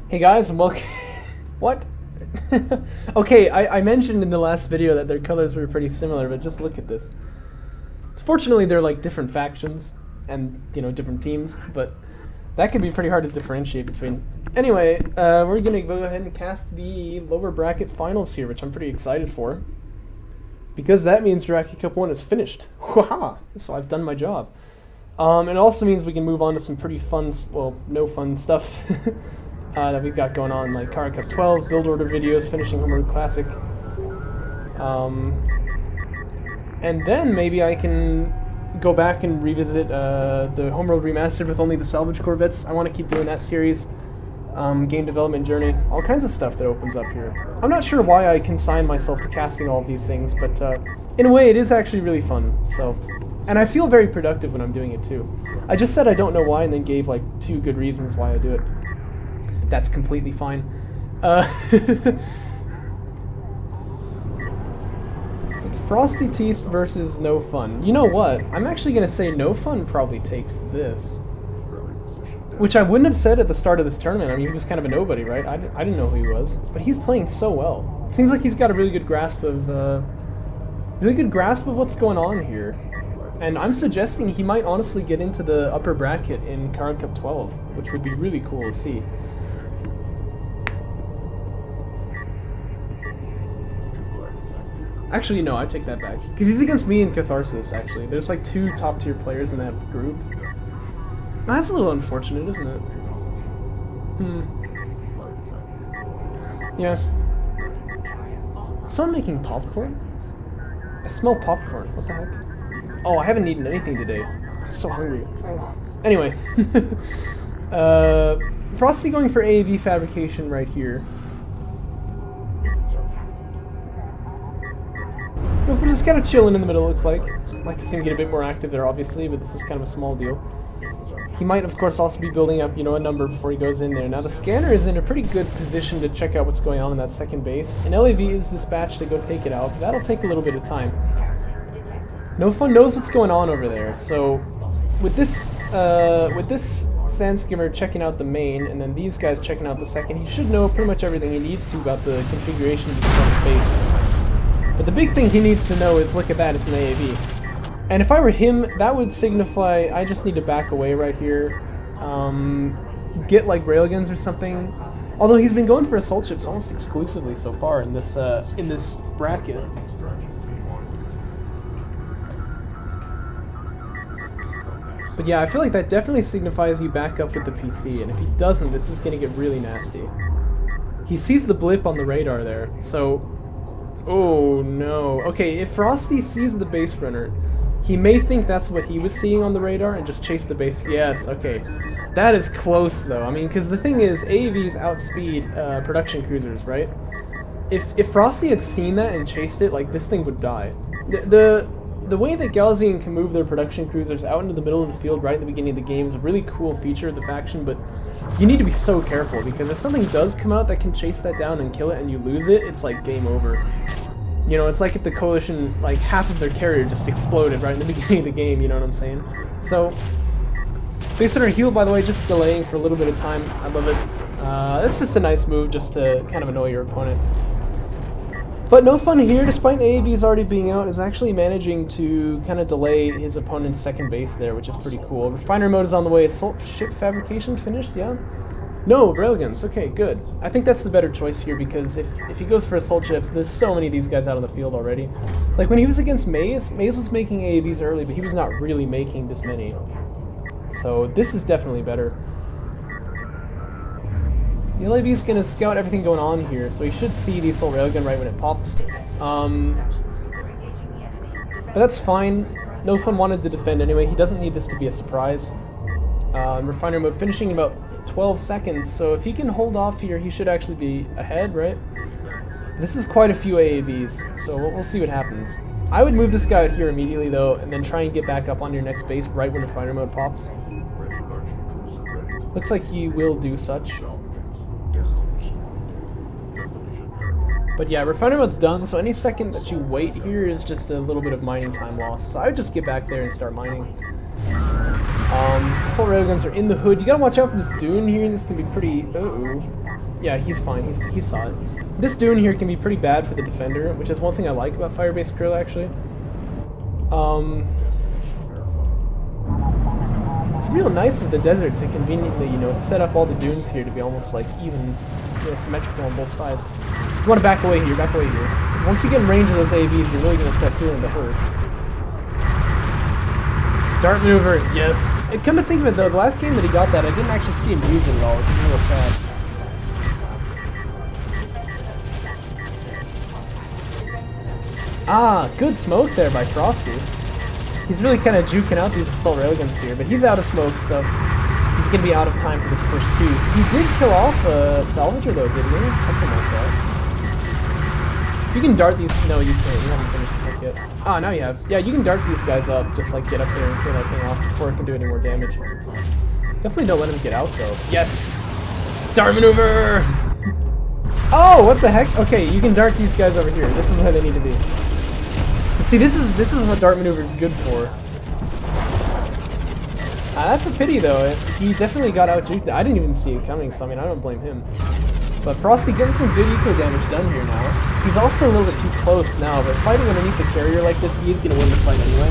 Hey guys, and welcome. What? Okay, I mentioned in the last video that their colors were pretty similar, but just look at this. Fortunately, they're like different factions and, you know, different teams, but that could be pretty hard to differentiate between. Anyway, we're gonna go ahead and cast the lower bracket finals here, which I'm pretty excited for, because that means Jaraci Cup 1 is finished. Waha! So I've done my job. It also means we can move on to some pretty fun, well, no fun stuff that we've got going on, like Jaraci Cup 12, build order videos, finishing Homeworld Classic. And then maybe I can go back and revisit the Homeworld Remastered with only the salvage Corvettes. I want to keep doing that series. Game development journey, all kinds of stuff that opens up here. I'm not sure why I consign myself to casting all of these things, but in a way it is actually really fun. So, and I feel very productive when I'm doing it too. I just said I don't know why and then gave like 2 good reasons why I do it. That's completely fine. So it's FrostyTeeth versus NoFun. You know what? I'm actually gonna say NoFun probably takes this. Which I wouldn't have said at the start of this tournament. I mean, he was kind of a nobody, right? I didn't know who he was, but he's playing so well. Seems like he's got a really good grasp of what's going on here. And I'm suggesting he might honestly get into the upper bracket in Jaraci Cup 12, which would be really cool to see. Actually, no, I take that back. Because he's against me in Catharsis, actually. There's like 2 top-tier players in that group. That's a little unfortunate, isn't it? Yeah. Someone making popcorn? I smell popcorn. What the heck? Oh, I haven't eaten anything today. I'm so hungry. Oh. Anyway. Frosty going for AAV fabrication right here. We're just kind of chilling in the middle, looks like. I'd like to see him get a bit more active there, obviously, but this is kind of a small deal. He might, of course, also be building up, you know, a number before he goes in there. Now, the scanner is in a pretty good position to check out what's going on in that second base. An LAV is dispatched to go take it out, but that'll take a little bit of time. NoFun knows what's going on over there, so with this sand skimmer checking out the main, and then these guys checking out the second, he should know pretty much everything he needs to about the configuration of the front base. But the big thing he needs to know is, look at that, it's an AAV. And if I were him, that would signify I just need to back away right here. Get like railguns or something. Although he's been going for assault ships almost exclusively so far in this bracket. But yeah, I feel like that definitely signifies you back up with the PC, and if he doesn't, this is gonna get really nasty. He sees the blip on the radar there, so... Oh no. Okay, if Frosty sees the base runner, he may think that's what he was seeing on the radar and just chase the base. Yes, okay. That is close though. I mean, because the thing is, AAVs outspeed production cruisers, right? If Frosty had seen that and chased it, like, this thing would die. The way that Galzian can move their production cruisers out into the middle of the field right at the beginning of the game is a really cool feature of the faction, but you need to be so careful, because if something does come out that can chase that down and kill it and you lose it, it's like game over. You know, it's like if the Coalition, like, half of their carrier just exploded right in the beginning of the game, you know what I'm saying? So, base runner heal, by the way, just delaying for a little bit of time. I love it. It's just a nice move just to kind of annoy your opponent. But NoFun here, despite the AAVs already being out, is actually managing to kind of delay his opponent's second base there, which is pretty cool. Refiner mode is on the way. Assault ship fabrication finished, yeah? No, railguns. Okay, good. I think that's the better choice here, because if he goes for assault ships, there's so many of these guys out on the field already. Like, when he was against Maze was making AAVs early, but he was not really making this many. So this is definitely better. The LAV is going to scout everything going on here, so he should see the assault railgun right when it pops. But that's fine. NoFun wanted to defend anyway. He doesn't need this to be a surprise. Refiner mode finishing in about 12 seconds, so if he can hold off here, he should actually be ahead, right? This is quite a few AAVs, so we'll see what happens. I would move this guy out here immediately, though, and then try and get back up on your next base right when refiner mode pops. Looks like he will do such. But yeah, refiner mode's done, so any second that you wait here is just a little bit of mining time lost. So I would just get back there and start mining. Assault railguns are in the hood. You gotta watch out for this dune here. This can be pretty... Uh-oh. Yeah, he's fine. He saw it. This dune here can be pretty bad for the defender, which is one thing I like about Fire-Based Krill, actually. It's real nice in the desert to conveniently, you know, set up all the dunes here to be almost like even, you know, symmetrical on both sides. You want to back away here, because once you get in range of those AVs, you're really going to start feeling the hurt. Dart maneuver, yes. And come to think of it though, the last game that he got that, I didn't actually see him use it at all, which is real sad. Ah, good smoke there by Frosty. He's really kind of juking out these assault railguns here, but he's out of smoke, so he's going to be out of time for this push too. He did kill off a salvager though, didn't he? Something like that. You can dart these... No, you can't. You haven't finished the trick yet. Ah, now you have. Yeah, you can dart these guys up, just like get up there and kill that thing off before it can do any more damage. Definitely don't let him get out though. Yes! Dart maneuver! Oh, what the heck? Okay, you can dart these guys over here. This is where they need to be. But see, this is what dart maneuver is good for. That's a pity though. He definitely got out juked. I didn't even see it coming, so I mean, I don't blame him. But Frosty getting some good eco damage done here now. He's also a little bit too close now, but fighting underneath the carrier like this, he is going to win the fight anyway.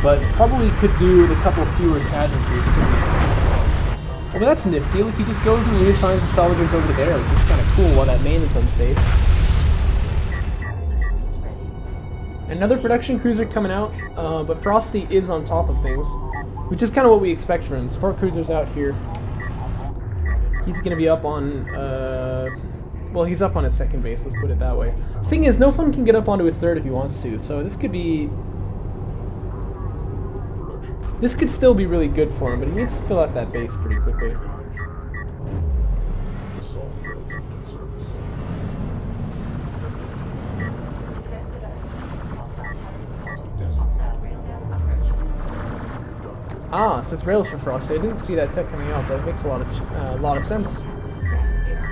But probably could do with a couple fewer casualties. Oh, but that's nifty. Look, he just goes and reassigns the salvagers over there, which is kind of cool while that main is unsafe. Another production cruiser coming out, but Frosty is on top of things, which is kind of what we expect from him. Support cruiser's out here. He's going to be up on, well, he's up on his second base, let's put it that way. Thing is, NoFun can get up onto his third if he wants to, so this could still be really good for him, but he needs to fill out that base pretty quickly. Ah, so it's rails for Frosty. I didn't see that tech coming out, but it makes a lot of sense.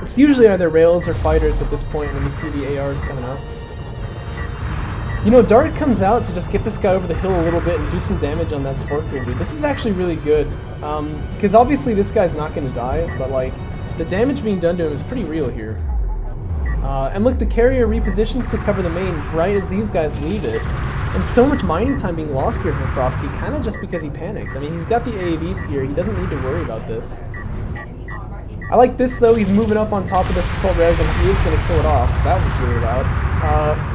It's usually either rails or fighters at this point when you see the ARs coming out. You know, Dart comes out to just get this guy over the hill a little bit and do some damage on that sport gravy. This is actually really good, because obviously this guy's not going to die, but like, the damage being done to him is pretty real here. And look, the carrier repositions to cover the main right as these guys leave it. And so much mining time being lost here for Frosty, kind of just because he panicked. I mean, he's got the AAVs here, he doesn't need to worry about this. I like this though, he's moving up on top of this assault railgun, he is going to kill it off. That was really loud.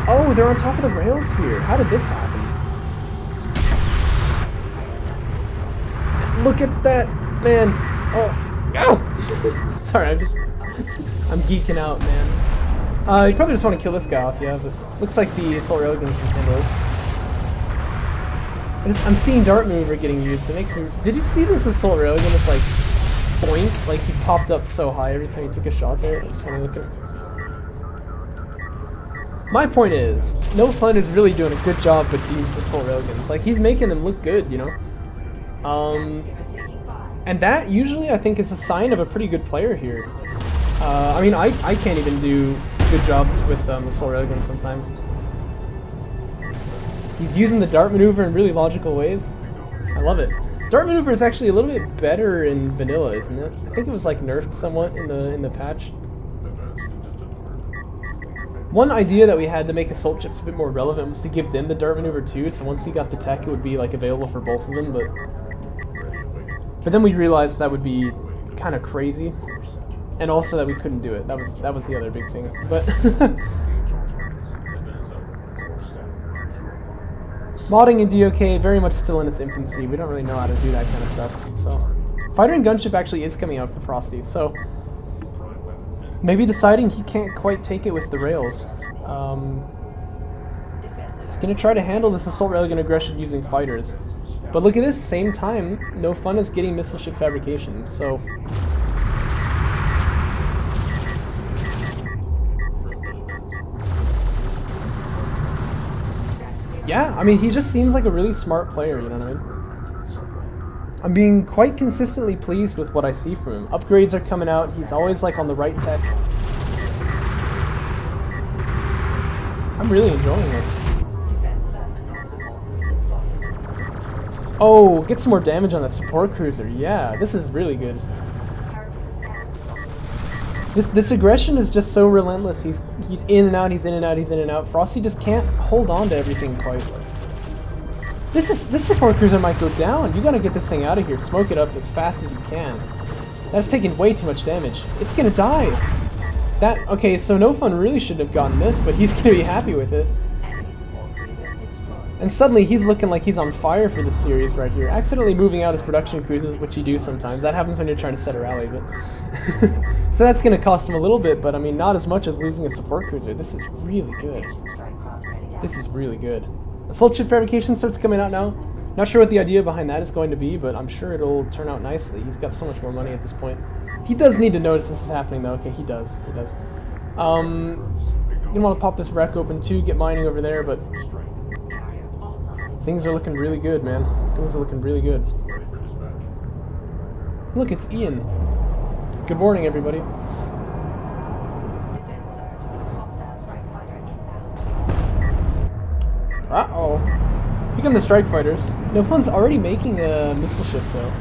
Oh, they're on top of the rails here. How did this happen? Look at that, man. Oh, ow! Sorry, I'm geeking out, man. You probably just want to kill this guy off, yeah, but looks like the assault railgun can handle it. I'm seeing dart maneuver getting used. It makes me... Did you see this assault railgun? It's like boink, like he popped up so high every time he took a shot there. It's funny looking. My point is, NoFun is really doing a good job with these assault railguns. Like, he's making them look good, you know? And that usually I think is a sign of a pretty good player here. I mean, I can't even do good jobs with assault railguns sometimes. He's using the dart maneuver in really logical ways. I love it. Dart maneuver is actually a little bit better in vanilla, isn't it? I think it was like nerfed somewhat in the patch. One idea that we had to make assault chips a bit more relevant was to give them the dart maneuver too, so once you got the tech it would be like available for both of them, but then we realized that would be kind of crazy, and also that we couldn't do it. That was the other big thing. But modding in DOK very much still in its infancy. We don't really know how to do that kind of stuff. So Fighter and Gunship actually is coming out for Frosty, so maybe deciding he can't quite take it with the rails. He's going to try to handle this assault railgun aggression using fighters. But look at this, same time, NoFun is getting missile ship fabrication, so... Yeah, I mean, he just seems like a really smart player, you know what I mean? I'm being quite consistently pleased with what I see from him. Upgrades are coming out, he's always like on the right tech. I'm really enjoying this. Oh, get some more damage on that support cruiser. Yeah, this is really good. This aggression is just so relentless. He's in and out, he's in and out, he's in and out. Frosty just can't hold on to everything quite. This support cruiser might go down. You gotta get this thing out of here. Smoke it up as fast as you can. That's taking way too much damage. It's gonna die. Okay, so NoFun really shouldn't have gotten this, but he's gonna be happy with it. And suddenly he's looking like he's on fire for this series right here. Accidentally moving out his production cruises, which you do sometimes. That happens when you're trying to set a rally, but so that's gonna cost him a little bit, but I mean not as much as losing a support cruiser. This is really good. This is really good. Assault ship fabrication starts coming out now. Not sure what the idea behind that is going to be, but I'm sure it'll turn out nicely. He's got so much more money at this point. He does need to notice this is happening though. Okay, he does. He does. Gonna want to pop this wreck open too, get mining over there, but things are looking really good, man. Things are looking really good. Look, it's Ian. Good morning, everybody. Uh-oh. Here come the strike fighters. NoFun's already making a missile ship, though.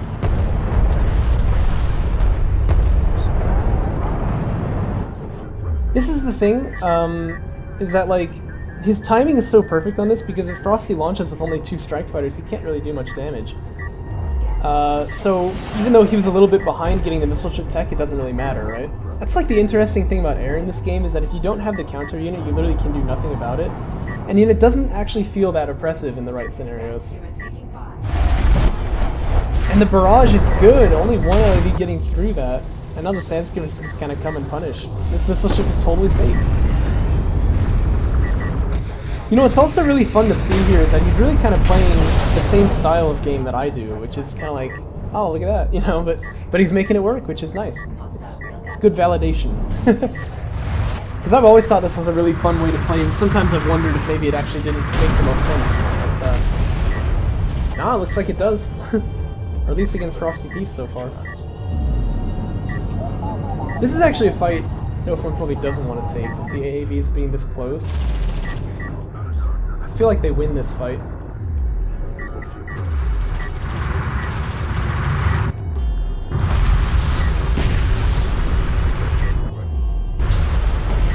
This is the thing, is that, like, his timing is so perfect on this because if Frosty launches with only 2 strike fighters, he can't really do much damage. So even though he was a little bit behind getting the missile ship tech, it doesn't really matter, right? That's like the interesting thing about air in this game, is that if you don't have the counter unit, you literally can do nothing about it. And yet it doesn't actually feel that oppressive in the right scenarios. And the barrage is good, only one enemy getting through that. And now the Sandscape is kind of come and punish. This missile ship is totally safe. You know, what's also really fun to see here is that he's really kind of playing the same style of game that I do, which is kind of like, oh, look at that, you know, but he's making it work, which is nice. It's good validation. Because I've always thought this was a really fun way to play, and sometimes I've wondered if maybe it actually didn't make the most sense. But, nah, it looks like it does. Or at least against FrostyTeeth so far. This is actually a fight NoFun probably doesn't want to take, with the AAVs being this close. I feel like they win this fight.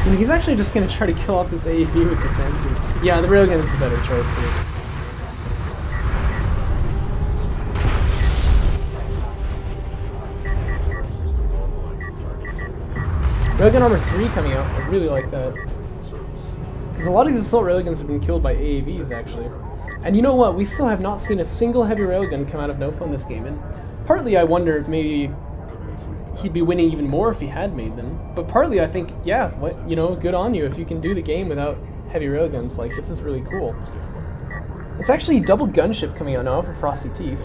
And he's actually just going to try to kill off this AAV with the Sandscape. Yeah, the railgun is the better choice here. Railgun armor 3 coming out, I really like that. Because a lot of these assault railguns have been killed by AAVs, actually. And you know what, we still have not seen a single heavy railgun come out of NoFun this game, and partly I wonder if maybe he'd be winning even more if he had made them. But partly I think, yeah, you know, good on you if you can do the game without heavy railguns. Like, this is really cool. It's actually double gunship coming out now for FrostyTeeth.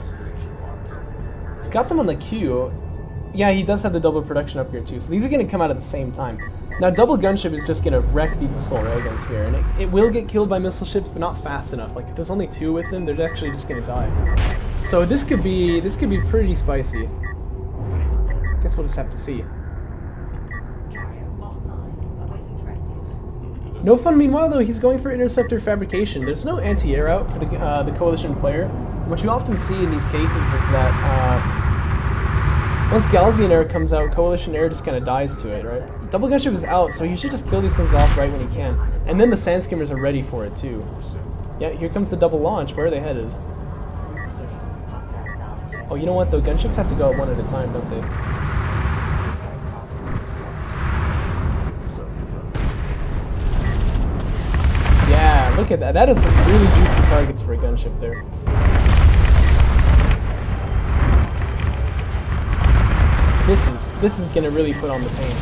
He's got them on the queue. Yeah, he does have the double production upgrade too, so these are going to come out at the same time. Now, double gunship is just going to wreck these assault railguns here, and it will get killed by missile ships, but not fast enough. Like, if there's only 2 with them, they're actually just going to die. So this could be pretty spicy. Guess we'll just have to see. NoFun, meanwhile, though, he's going for interceptor fabrication. There's no anti-air out for the Coalition player. What you often see in these cases is that once Galzian air comes out, Coalition air just kind of dies to it, right? Double gunship is out, so you should just kill these things off right when you can. And then the Sandskimmers are ready for it, too. Yeah, here comes the double launch. Where are they headed? Oh, you know what, though? Gunships have to go out one at a time, don't they? Yeah, look at that. That is some really juicy targets for a gunship there. This is gonna really put on the pain.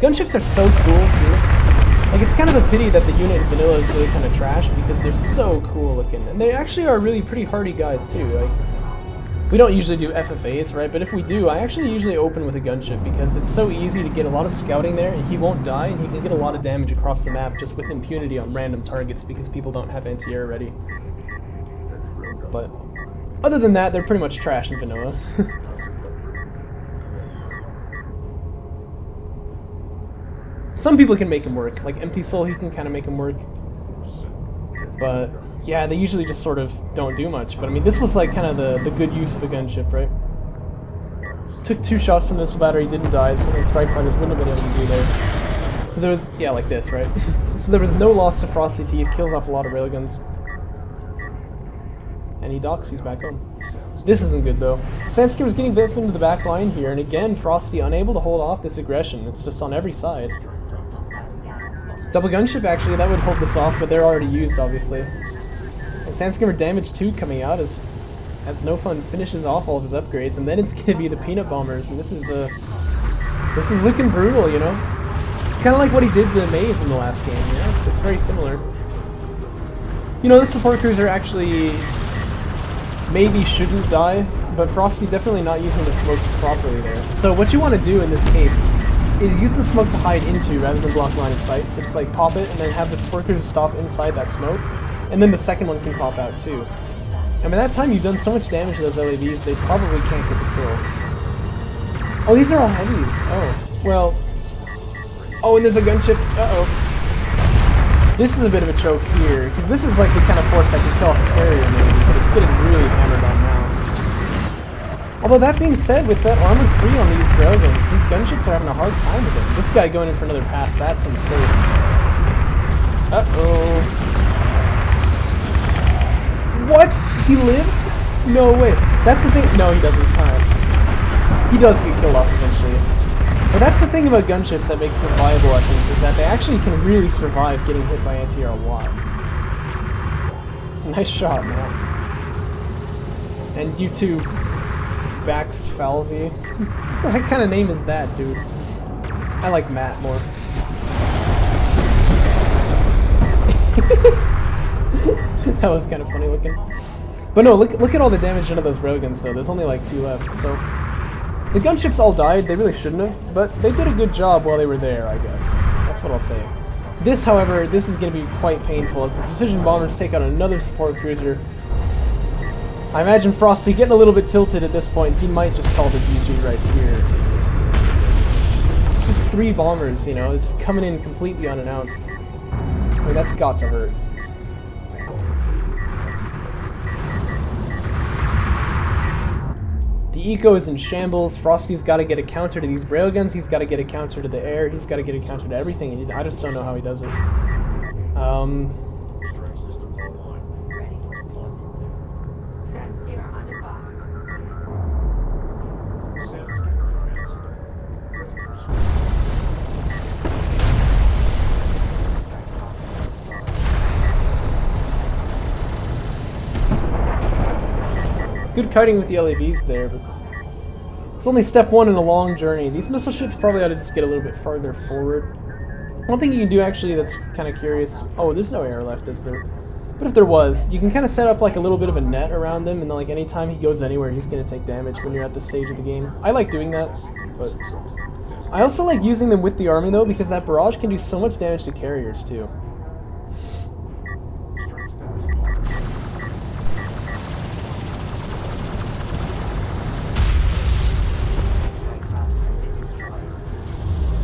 Gunships are so cool too. Like, it's kind of a pity that the unit in vanilla is really kind of trash because they're so cool looking, and they actually are really pretty hardy guys too. Like, we don't usually do FFAs, right? But if we do, I actually usually open with a gunship because it's so easy to get a lot of scouting there, and he won't die, and he can get a lot of damage across the map just with impunity on random targets because people don't have anti-air ready. But other than that, they're pretty much trash in vanilla. Some people can make him work. Like Empty Soul, he can kind of make him work. But Yeah, they usually just sort of don't do much, but I mean, this was like kind of the good use of a gunship, right? Took 2 shots from this battery, didn't die, something strike fighters wouldn't have been able to do there. So there was, yeah, like this, right? So there was no loss to FrostyTeeth, kills off a lot of railguns. And he docks, he's back home. This isn't good though. Sandscape was getting back into the back line here, and again, Frosty unable to hold off this aggression. It's just on every side. Double gunship, actually, that would hold this off, but they're already used, obviously. And Sandscape damage 2 coming out as NoFun finishes off all of his upgrades, and then it's gonna be the peanut bombers, and this is looking brutal, you know. Kind of like what he did to Maze in the last game, you know. It's very similar. You know, the support cruiser actually maybe shouldn't die, but Frosty definitely not using the smoke properly there. So what you want to do in this case is use the smoke to hide into rather than block line of sight. So just like pop it and then have the support cruiser stop inside that smoke, and then the second one can pop out too. And by that time you've done so much damage to those LAVs, they probably can't get the kill. Oh, these are all heavies. Oh, well. Oh, and there's a gunship. Uh-oh. This is a bit of a choke here, because this is like the kind of force that can kill off a carrier maybe, but it's getting really hammered on now. Although that being said, with that armor 3 on these railguns, these gunships are having a hard time with it. This guy going in for another pass, that's a mistake. Uh-oh. What? He lives? No way. That's the thing. No, he doesn't. Alright. He does get killed off eventually. But that's the thing about gunships that makes them viable, I think, is that they actually can really survive getting hit by anti-air a lot. Nice shot, man. And you too, Vax Falvey. What the heck kind of name is that, dude? I like Matt more. That was kind of funny looking. But no, look at all the damage into those railguns though. There's only like 2 left, so... The gunships all died, they really shouldn't have, but they did a good job while they were there, I guess. That's what I'll say. This, however, this is going to be quite painful as the precision bombers take out another support cruiser. I imagine Frosty getting a little bit tilted at this point. He might just call the GG right here. It's just 3 bombers, you know, just coming in completely unannounced. I mean, that's got to hurt. The eco is in shambles. Frosty's got to get a counter to these railguns. He's got to get a counter to the air. He's got to get a counter to everything. I just don't know how he does it. Good kiting with the LAVs there, but it's only step 1 in a long journey. These missile ships probably ought to just get a little bit farther forward. One thing you can do actually that's kind of curious... Oh, there's no air left, is there? But if there was, you can kind of set up like a little bit of a net around him, and then like anytime he goes anywhere, he's going to take damage when you're at this stage of the game. I like doing that, but... I also like using them with the army though, because that barrage can do so much damage to carriers too.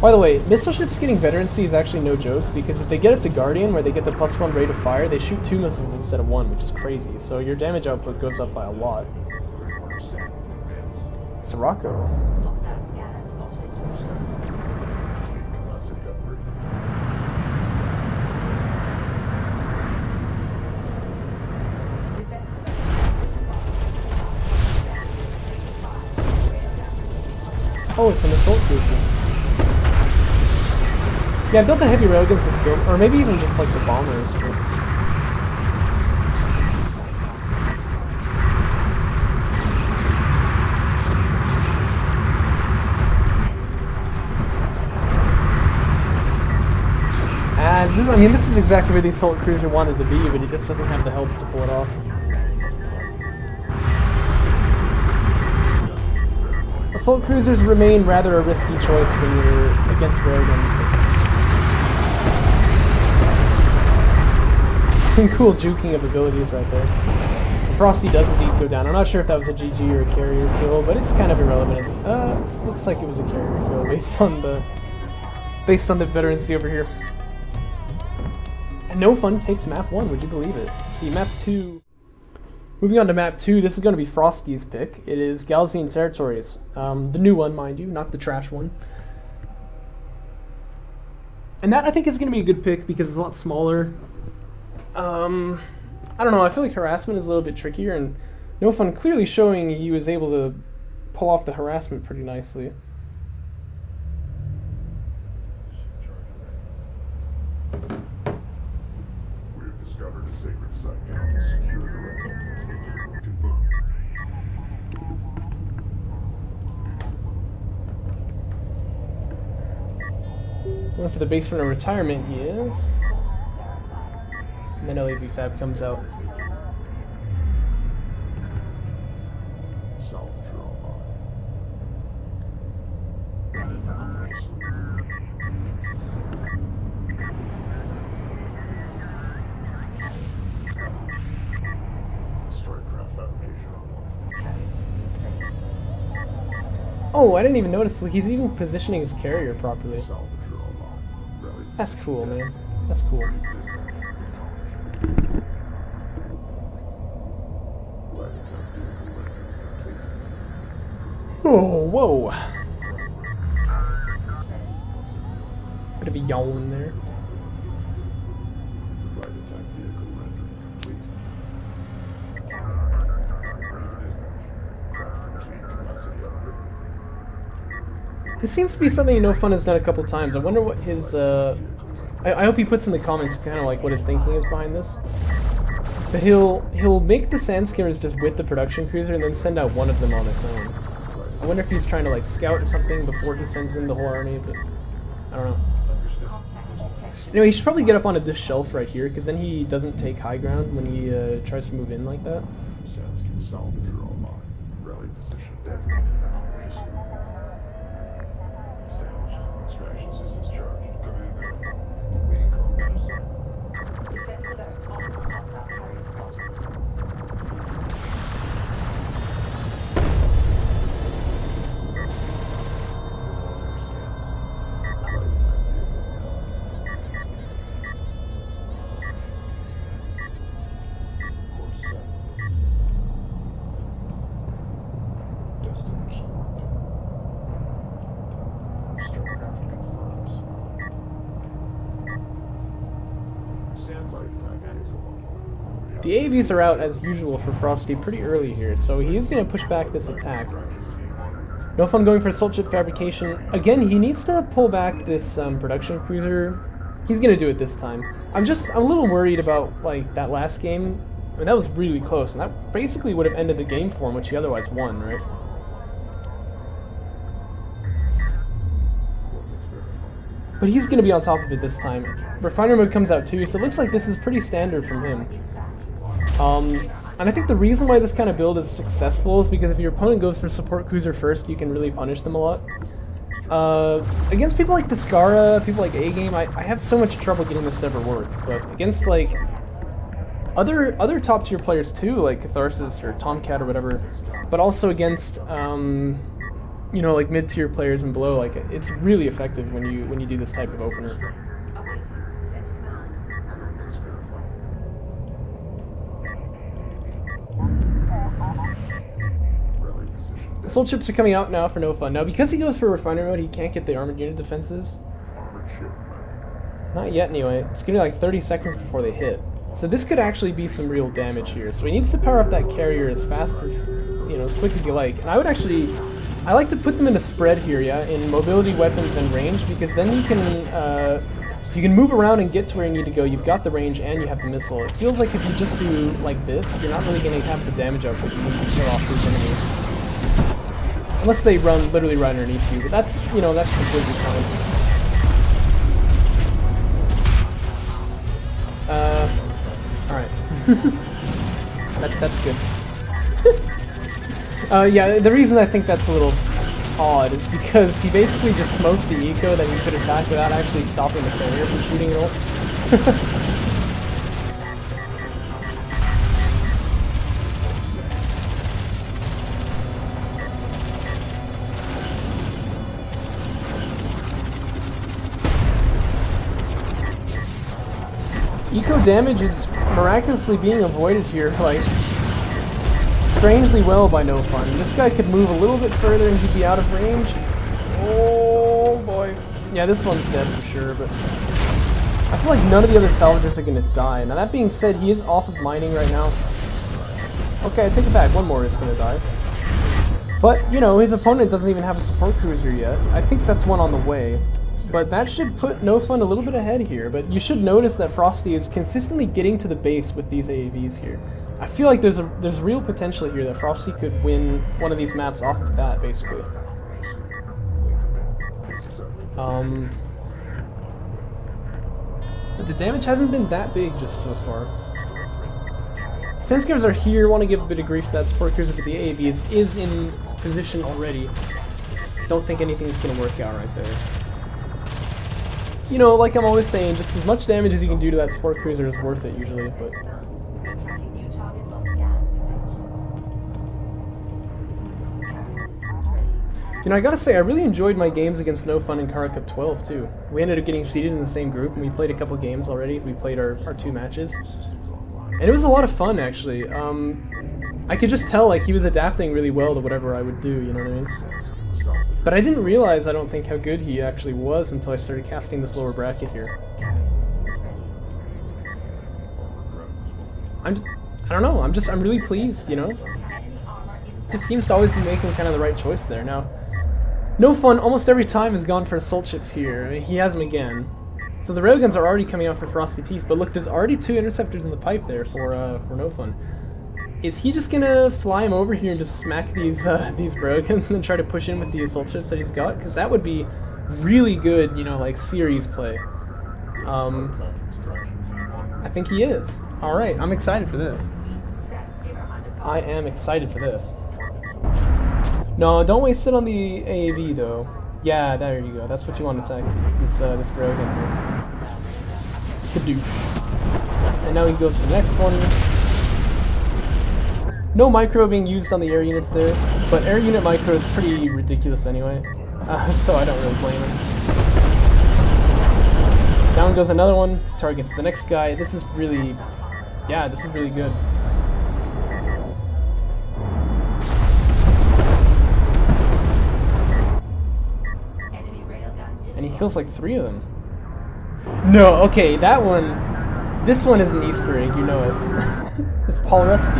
By the way, missile ships getting veterancy is actually no joke, because if they get up to Guardian, where they get the +1 rate of fire, they shoot 2 missiles instead of 1, which is crazy. So your damage output goes up by a lot. Sirocco. Oh, it's an assault cruiser. Yeah, I built the heavy railguns to skill, or maybe even just like the bombers. But... And this, I mean, this is exactly where the assault cruiser wanted to be, but he just doesn't have the health to pull it off. Assault cruisers remain rather a risky choice when you're against railguns. Some cool juking of abilities right there. Frosty does indeed go down. I'm not sure if that was a GG or a carrier kill, but it's kind of irrelevant. Looks like it was a carrier kill based on the veterancy over here. And NoFun takes map 1, would you believe it? See, map 2... Moving on to map 2, this is going to be Frosty's pick. It is Galzian Territories. The new one, mind you, not the trash one. And that, I think, is going to be a good pick because it's a lot smaller. I don't know, I feel like harassment is a little bit trickier, and NoFun clearly showing he was able to pull off the harassment pretty nicely. We've discovered a sacred site. Secure the record. Confirmed. Going for the basement of retirement, he is. And then LAV Fab comes out. Solve your own mind. Ready for operations. Carrier systems ready. Strike craft fabrication online. Carrier systems ready. Oh, I didn't even notice. Like, he's even positioning his carrier properly. Salvage your own mind. Rally. That's cool, man. That's cool. Oh, whoa. Carrier systems ready. Bit of a yawn there. Right attack vehicle rendering complete. Ready for dispatch. Craft fleet capacity upgrade. This seems to be something NoFun has done a couple times. I wonder what his, I hope he puts in the comments kind of like what his thinking is behind this. But he'll make the sand skimmers just with the production cruiser and then send out one of them on its own. I wonder if he's trying to like scout or something before he sends in the whole army, but I don't know. Contact detection. Anyway, he should probably get up onto this shelf right here, because then he doesn't take high ground when he tries to move in like that. Sands can salvage your own mind. Rally position Ready designated. for operations. Established. Extraction systems charged. Command verified. Waiting combat assignment. Defense alert on. Hostile carrier spotted. The AVs are out as usual for Frosty pretty early here, so he is going to push back this attack. NoFun going for assault ship fabrication. Again, he needs to pull back this production cruiser. He's going to do it this time. I'm a little worried about like that last game. I mean, that was really close, and that basically would have ended the game for him, which he otherwise won, right? But he's going to be on top of it this time. Refiner mode comes out too, so it looks like this is pretty standard from him. And I think the reason why this kind of build is successful is because if your opponent goes for support cruiser first, you can really punish them a lot. Against people like Discara, people like A-Game, I have so much trouble getting this to ever work. But against like other top tier players too, like Catharsis or Tomcat or whatever, but also against you know, like mid tier players and below, like it's really effective when you do this type of opener. Awaiting. Send command. Assault ships are coming out now for NoFun. Now, because he goes for refiner mode, he can't get the armored unit defenses. Not yet, anyway. It's gonna be like 30 seconds before they hit. So this could actually be some real damage here. So he needs to power up that carrier as fast as, you know, as quick as you like. And I like to put them in a spread here, yeah, in mobility, weapons, and range, because then you can move around and get to where you need to go. You've got the range and you have the missile. It feels like if you just do like this, you're not really going to have the damage output you need to kill off these enemies. Unless they literally run underneath you, but that's, you know, that's completely fine. Alright. That's good. Yeah, the reason I think that's a little odd is because he basically just smoked the eco that you could attack without actually stopping the carrier from shooting at all. Eco damage is miraculously being avoided here, like, strangely well by NoFun. This guy could move a little bit further and he'd be out of range. Oh boy. Yeah, this one's dead for sure, but I feel like none of the other salvagers are gonna die. Now that being said, he is off of mining right now. Okay, I take it back, one more is gonna die. But, you know, his opponent doesn't even have a support cruiser yet. I think that's one on the way. But that should put NoFun a little bit ahead here, but you should notice that Frosty is consistently getting to the base with these AAVs here. I feel like there's real potential here that Frosty could win one of these maps off of that, basically. But the damage hasn't been that big just so far. Sense are here, want to give a bit of grief to that support cruiser, but the AAV is in position already. Don't think anything's going to work out right there. You know, like I'm always saying, just as much damage as you can do to that support cruiser is worth it usually, but... Tracking new targets on scan. Carrier systems ready. You know, I gotta say, I really enjoyed my games against NoFun in Kara Cup 12 too. We ended up getting seated in the same group, and we played a couple games already. We played our 2 matches. And it was a lot of fun, actually. I could just tell, like, he was adapting really well to whatever I would do, you know what I mean? But I didn't realize, I don't think, how good he actually was until I started casting this lower bracket here. Carrier systems ready. I don't know, I'm really pleased, you know? Enemy armor inbound. Just seems to always be making kind of the right choice there. Now, NoFun almost every time has gone for assault ships here. I mean, he has them again. So the railguns are already coming out for FrostyTeeth, but look, there's already 2 interceptors in the pipe there for NoFun. Is he just gonna fly him over here and just smack these railguns and then try to push in with the assault ships that he's got? Because that would be really good, you know, like series play. I think he is. All right, I'm excited for this. I am excited for this. No, don't waste it on the AAV though. Yeah, there you go. That's what you want to attack. This railgun here. Skadoosh. And now he goes for the next one. No micro being used on the air units there, but air unit micro is pretty ridiculous anyway, so I don't really blame him. Down goes another one, targets the next guy. This is really, yeah, this is really good. Enemy railgun And he kills like 3 of them. No, okay, that one, this one is an Easter egg, you know it. It's Paul Rusky.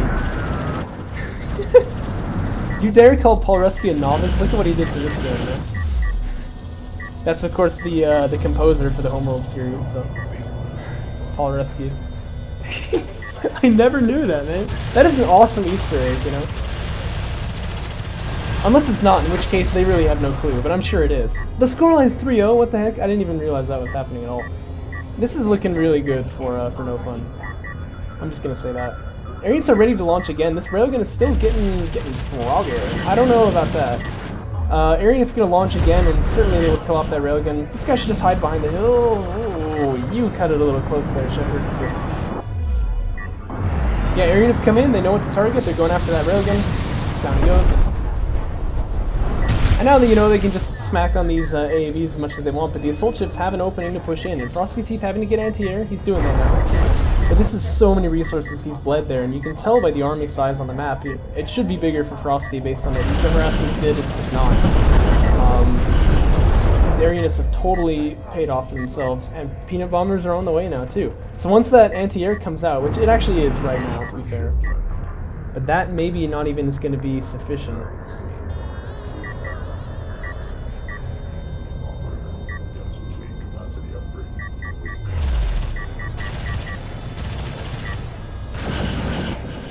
You dare call Paul Rusky a novice? Look at what he did to this game, man. That's of course the composer for the Homeworld series, so Paul Rusky. I never knew that, man. That is an awesome Easter egg, you know. Unless it's not, in which case they really have no clue, but I'm sure it is. The scoreline's 3-0, what the heck? I didn't even realize that was happening at all. This is looking really good for NoFun. I'm just gonna say that. Air units are ready to launch again. This railgun is still getting froggy. I don't know about that. Air unit's gonna launch again, and certainly they will kill off that railgun. This guy should just hide behind the hill. Oh, you cut it a little close there, Shepard. Yeah, air units come in, they know what to target, they're going after that railgun. Down he goes. And now that you know, they can just smack on these AAVs as much as they want, but the assault ships have an opening to push in, and FrostyTeeth having to get anti-air, he's doing that now. But this is so many resources he's bled there, and you can tell by the army size on the map, it should be bigger for Frosty based on the harassment he did, it's not. These air units have totally paid off for themselves, and peanut bombers are on the way now too. So once that anti-air comes out, which it actually is right now to be fair, but that maybe not even is going to be sufficient.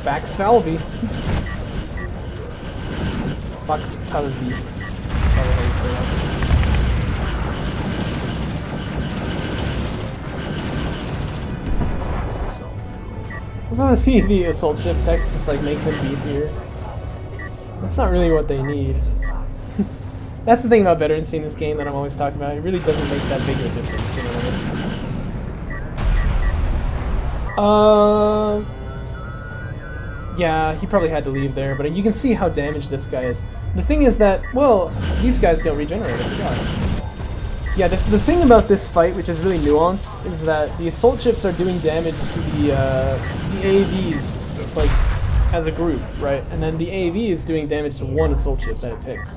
Back Salvi. Fox Salvi. What about the assault ship text just like make them beefier? That's not really what they need. That's the thing about veterans in this game that I'm always talking about. It really doesn't make that big of a difference, you know what I mean? Yeah, he probably had to leave there, but you can see how damaged this guy is. The thing is that, well, these guys don't regenerate, I forgot. Yeah, the thing about this fight, which is really nuanced, is that the assault ships are doing damage to the AAVs, like, as a group, right? And then the AAV is doing damage to one assault ship that it picks.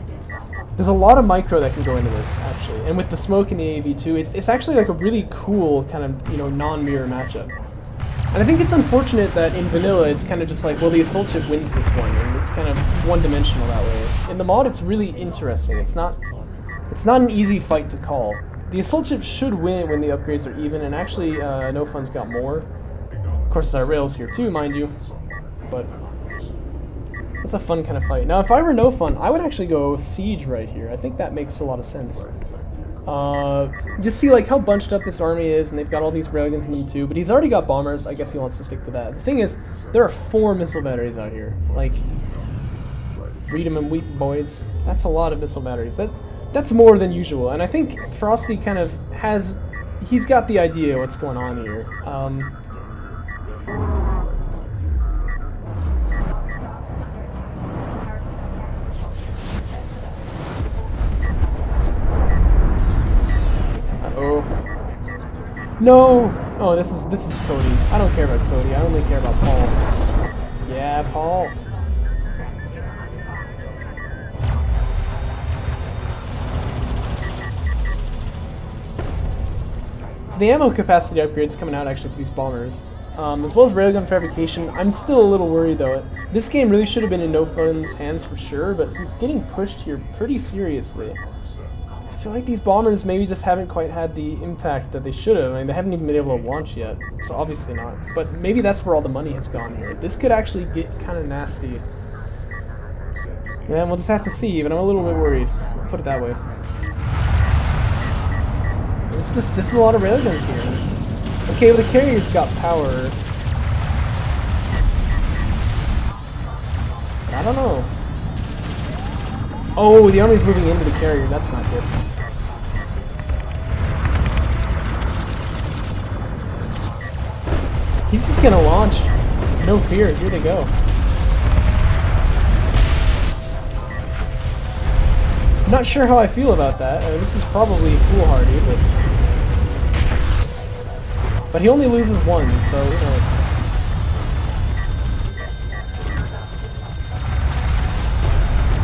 There's a lot of micro that can go into this, actually. And with the smoke in the AAV too, it's actually like a really cool kind of, you know, non-mirror matchup. And I think it's unfortunate that in vanilla it's kind of just like, well, the assault ship wins this one, and it's kind of one-dimensional that way. In the mod, it's really interesting. It's not an easy fight to call. The assault ship should win when the upgrades are even, and actually, NoFun's got more. Of course, there are rails here too, mind you. But it's a fun kind of fight. Now, if I were NoFun, I would actually go siege right here. I think that makes a lot of sense. Just see like how bunched up this army is, and they've got all these railguns in them too. But he's already got bombers. I guess he wants to stick to that. The thing is, there are 4 missile batteries out here. Like, read 'em and weep, boys. That's a lot of missile batteries. That's more than usual. And I think Frosty kind of he's got the idea what's going on here. No! Oh, this is Cody. I don't care about Cody. I only care about Paul. Yeah, Paul. So the ammo capacity upgrades coming out actually for these bombers, as well as railgun fabrication. I'm still a little worried though. This game really should have been in NoFun's hands for sure, but he's getting pushed here pretty seriously. I feel like these bombers maybe just haven't quite had the impact that they should have. I mean, they haven't even been able to launch yet, so obviously not. But maybe that's where all the money has gone here. This could actually get kind of nasty. Yeah, we'll just have to see, but I'm a little bit worried. I'll put it that way. This is a lot of railguns here. Okay, well the carrier's got power. I don't know. Oh, the army's moving into the carrier. That's not good. He's just gonna launch. No fear. Here they go. I'm not sure how I feel about that. This is probably foolhardy, but he only loses 1, so who knows.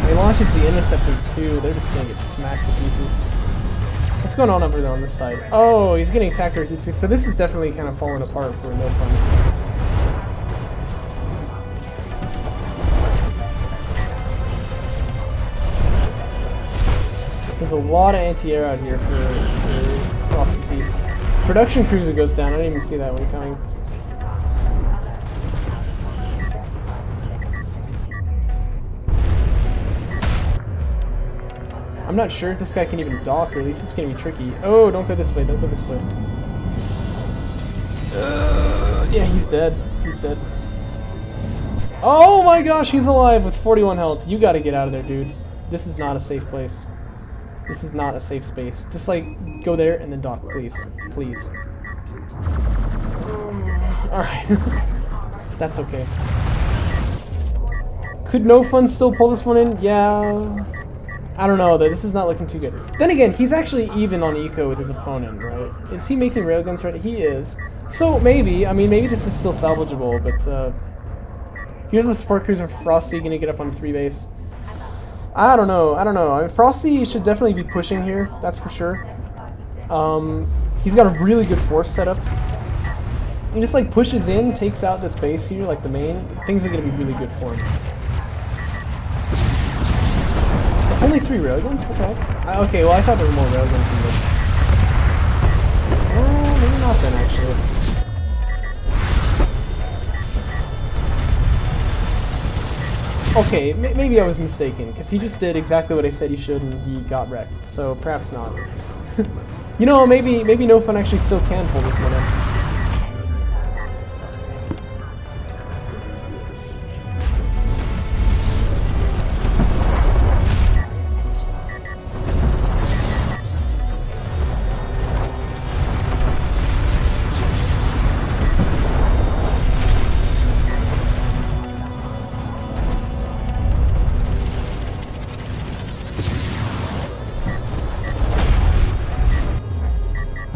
He launches the interceptors too. They're just gonna get smacked to pieces. What's going on over there on this side? Oh, he's getting attacked right too. So this is definitely kind of falling apart for NoFun. There's a lot of anti-air out here for FrostyTeeth. Production cruiser goes down. I didn't even see that one coming. I'm not sure if this guy can even dock, or at least it's going to be tricky. Oh, don't go this way, don't go this way. Yeah, he's dead. He's dead. Oh my gosh, he's alive with 41 health. You got to get out of there, dude. This is not a safe place. This is not a safe space. Just, like, go there and then dock, please. Please. Alright. That's okay. Could NoFun still pull this one in? Yeah. I don't know though, this is not looking too good. Then again, he's actually even on eco with his opponent, right? Is he making railguns right? He is. So maybe, I mean, maybe this is still salvageable, but here's the support cruiser for Frosty gonna get up on 3 base. I don't know. I mean, Frosty should definitely be pushing here, that's for sure. He's got a really good force setup. He just like pushes in, takes out this base here, like the main. Things are gonna be really good for him. It's only 3 railguns? Okay. Okay, well I thought there were more railguns than this. Oh, maybe not then, actually. Okay, maybe I was mistaken, because he just did exactly what I said he should and he got wrecked, so perhaps not. You know, maybe NoFun actually still can pull this one in.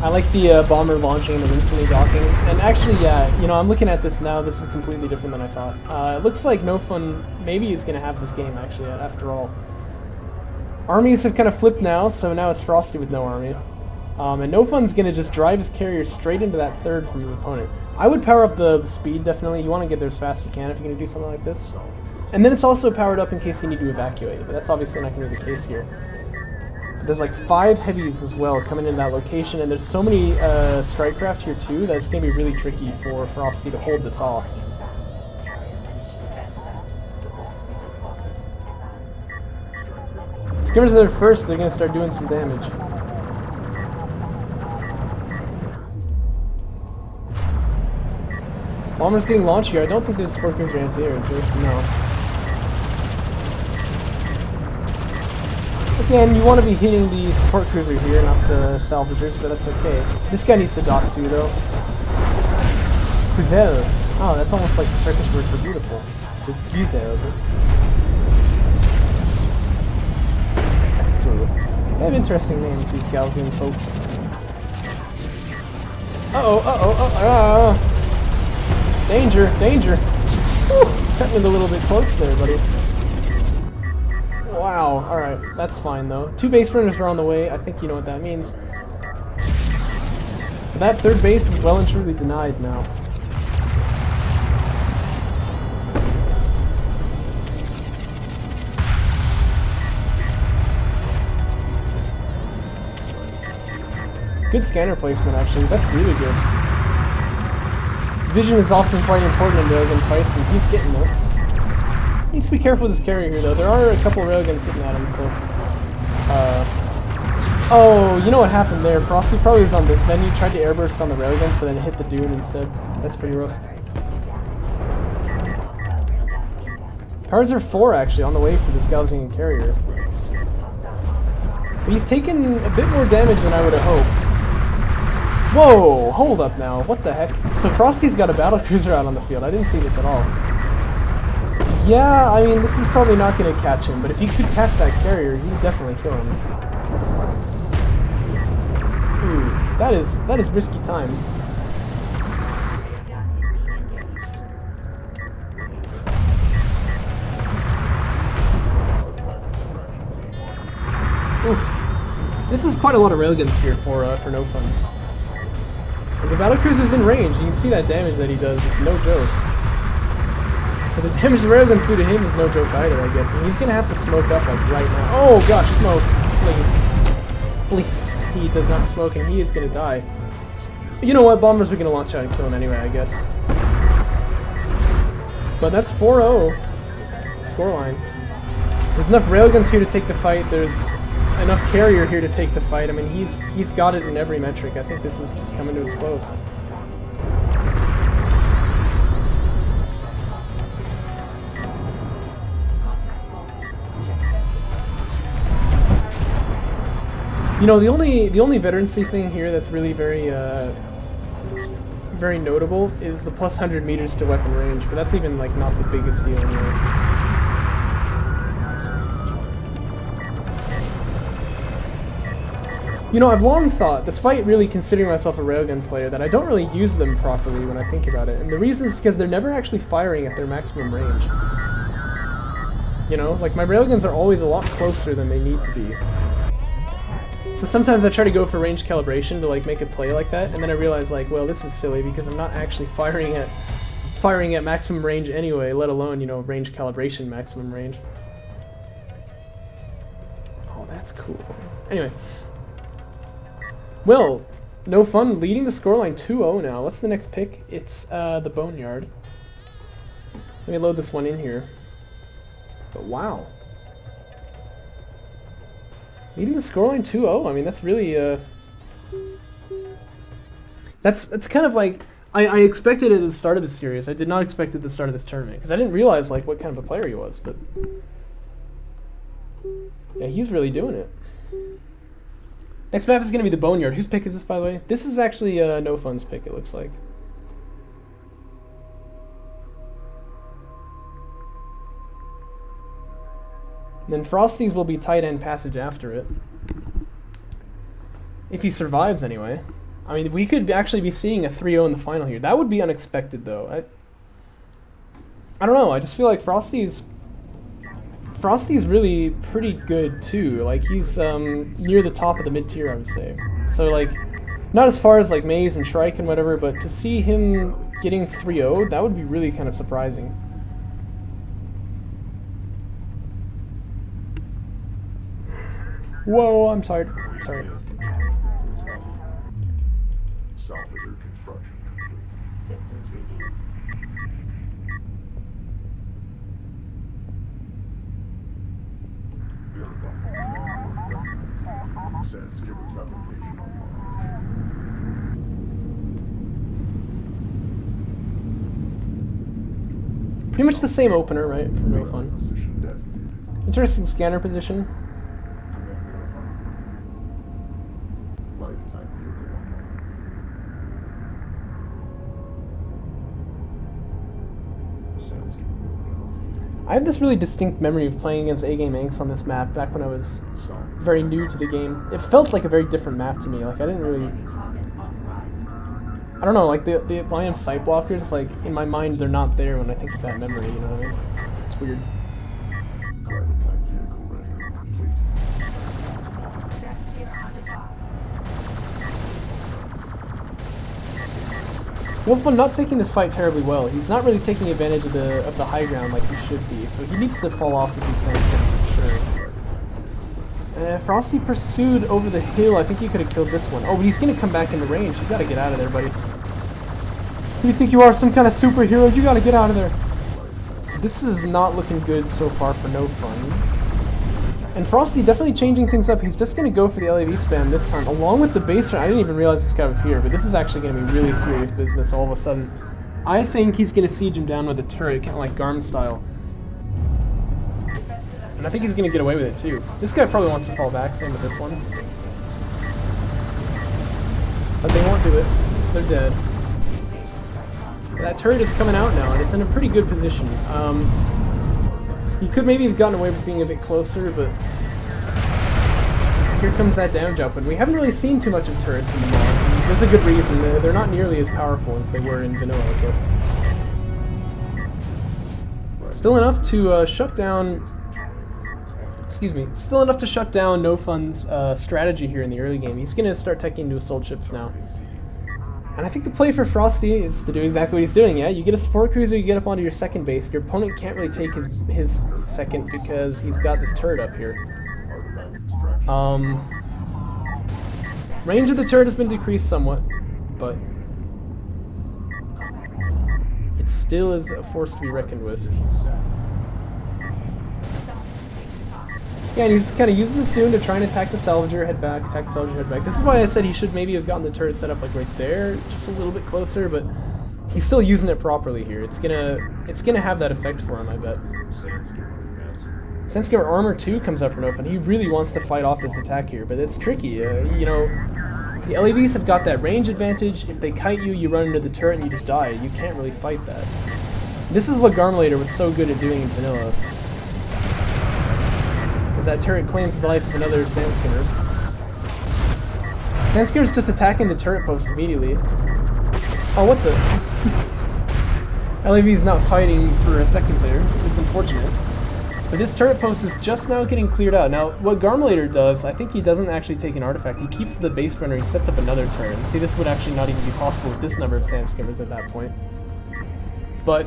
I like the bomber launching and then instantly docking. And actually, yeah, you know, I'm looking at this now. This is completely different than I thought. It looks like NoFun maybe is going to have this game, actually, after all. Armies have kind of flipped now, so now it's Frosty with no army. And NoFun's going to just drive his carrier straight into that third from his opponent. I would power up the speed, definitely. You want to get there as fast as you can if you're going to do something like this. And then it's also powered up in case you need to evacuate, but that's obviously not going to be the case here. There's like 5 heavies as well coming in that location, and there's so many strike craft here too that it's going to be really tricky for Frosty to hold this off. Skimmers are there first, they're going to start doing some damage. Bomber's getting launched here. I don't think there's support cruiser anti-air, no. Again, you want to be hitting the support cruiser here, not the salvagers, but that's okay. This guy needs to dock too, though. Güzel. Oh, that's almost like the Turkish word for beautiful. It's güzel. That's true. They have interesting names, these Galzian folks. Danger, danger. Whew, cut me a little bit close there, buddy. Wow, alright, that's fine though. 2 base runners are on the way, I think you know what that means. But that third base is well and truly denied now. Good scanner placement actually, that's really good. Vision is often quite important in railgun fights, and he's getting there. He needs to be careful with his carrier here, though. There are a couple railguns hitting at him, so... Oh, you know what happened there? Frosty probably was on this menu, tried to airburst on the railguns, but then hit the dune instead. That's pretty rough. Powers are 4, actually, on the way for this Galzian carrier. But he's taken a bit more damage than I would have hoped. Whoa! Hold up now. What the heck? So Frosty's got a battlecruiser out on the field. I didn't see this at all. Yeah, I mean, this is probably not going to catch him, but if you could catch that carrier, you would definitely kill him. Ooh, that is risky times. Oof. This is quite a lot of railguns here for NoFun. The battlecruiser's in range. You can see that damage that he does. It's no joke. But the damage the railguns do to him is no joke either, I guess. And he's gonna have to smoke up like right now. Oh gosh, smoke, please, please. He does not smoke, and he is gonna die. You know what? Bombers are gonna launch out and kill him anyway, I guess. But that's 4-0 scoreline. There's enough railguns here to take the fight. There's enough carrier here to take the fight. I mean, he's got it in every metric. I think this is just coming to its close. You know, the only veterancy thing here that's really very notable is the plus 100 meters to weapon range, but that's even like not the biggest deal anyway. You know, I've long thought, despite really considering myself a railgun player, that I don't really use them properly when I think about it. And the reason is because they're never actually firing at their maximum range. You know, like my railguns are always a lot closer than they need to be. So sometimes I try to go for range calibration to like make a play like that, and then I realize like, well, this is silly because I'm not actually firing at maximum range anyway, let alone, you know, range calibration maximum range. Oh, that's cool. Anyway. Well, NoFun leading the scoreline 2-0 now. What's the next pick? It's the Boneyard. Let me load this one in here. But wow. Leading the scoreline 2-0. I mean, that's really that's kind of like I expected it at the start of the series. I did not expect it at the start of this tournament because I didn't realize like what kind of a player he was, but yeah, he's really doing it. Next map is going to be the Boneyard. Whose pick is this, by the way? This is actually NoFun's pick, it looks like. And then Frosty's will be tight end passage after it. If he survives, anyway. I mean, we could actually be seeing a 3-0 in the final here. That would be unexpected, though. I don't know. I just feel like Frosty's really pretty good too. Like he's near the top of the mid tier, I would say. So like, not as far as like Maze and Shrike and whatever, but to see him getting 3-0, that would be really kind of surprising. Whoa, I'm sorry. Sorry. Carrier systems ready. Salvager construction complete. Systems ready. Verify. Said skipper fabrication online. Pretty much the same opener, right? From NoFun. Position designated. Interesting scanner position. Command verify. Light attack vehicle online. Said skipper moving I have this really distinct memory of playing against A-Game Inks on this map back when I was out. very new to the game. It felt like a very different map to me. Like I didn't really, Heavy target on horizon. I don't know. Like the line of sight blockers, like in my mind, they're not there when I think of that memory. You know what I mean? It's weird. Light attack vehicle ready. Complete. Sensor under fire. NoFun not taking this fight terribly well. He's not really taking advantage of the high ground like he should be. So he needs to fall off with these sandstorms for sure. Frosty pursued over the hill. I think he could have killed this one. Oh, but he's gonna come back into range. You gotta get out of there, buddy. Who do you think you are, some kind of superhero? You gotta get out of there. This is not looking good so far for NoFun. And Frosty definitely changing things up. He's just gonna go for the LAV spam this time, along with the base run. I didn't even realize this guy was here, but this is actually gonna be really serious business all of a sudden. I think he's gonna siege him down with a turret, kind of like Garm style. And I think he's gonna get away with it too. This guy probably wants to fall back, same with this one. But they won't do it, so they're dead. That turret is coming out now, and it's in a pretty good position. He could maybe have gotten away with being a bit closer, but here comes that damage output. We haven't really seen too much of turrets in the mod. There's a good reason. They're not nearly as powerful as they were in vanilla, but still enough to shut down. Excuse me. Still enough to shut down NoFun's strategy here in the early game. He's gonna start taking into assault ships now. And I think the play for Frosty is to do exactly what he's doing, yeah? You get a support cruiser, you get up onto your second base. Your opponent can't really take his second because he's got this turret up here. Range of the turret has been decreased somewhat, but it still is a force to be reckoned with. Yeah, and he's kind of using this dune to try and attack the salvager, head back, attack the salvager, head back. This is why I said he should maybe have gotten the turret set up like right there, just a little bit closer, but he's still using it properly here. It's gonna have that effect for him, I bet. Sandskimmer Armor 2 comes up for NoFun. He really wants to fight off this attack here, but it's tricky. You know, the LAVs have got that range advantage. If they kite you, you run into the turret and you just die. You can't really fight that. This is what Garmulator was so good at doing in vanilla. Because that turret claims the life of another Sandskimmer. Sandskimmer's just attacking the turret post immediately. Oh, what the? LAV's not fighting for a second there, which is unfortunate. But this turret post is just now getting cleared out. Now, what Garmulator does, I think he doesn't actually take an artifact. He keeps the base runner, he sets up another turret. See, this would actually not even be possible with this number of Sandskimmers at that point. But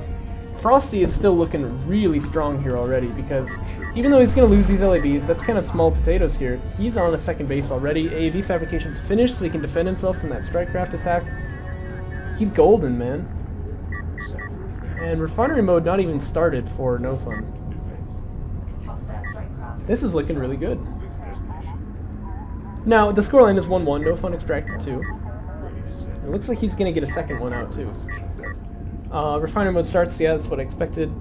Frosty is still looking really strong here already, because even though he's going to lose these LAVs, that's kind of small potatoes here. He's on a second base already. AAV fabrication's finished, so he can defend himself from that strikecraft attack. He's golden, man. And refinery mode not even started for NoFun. This is looking really good. Now, the scoreline is 1-1, NoFun extracted 2. It looks like he's going to get a second one out, too. Refinery mode starts, yeah, that's what I expected.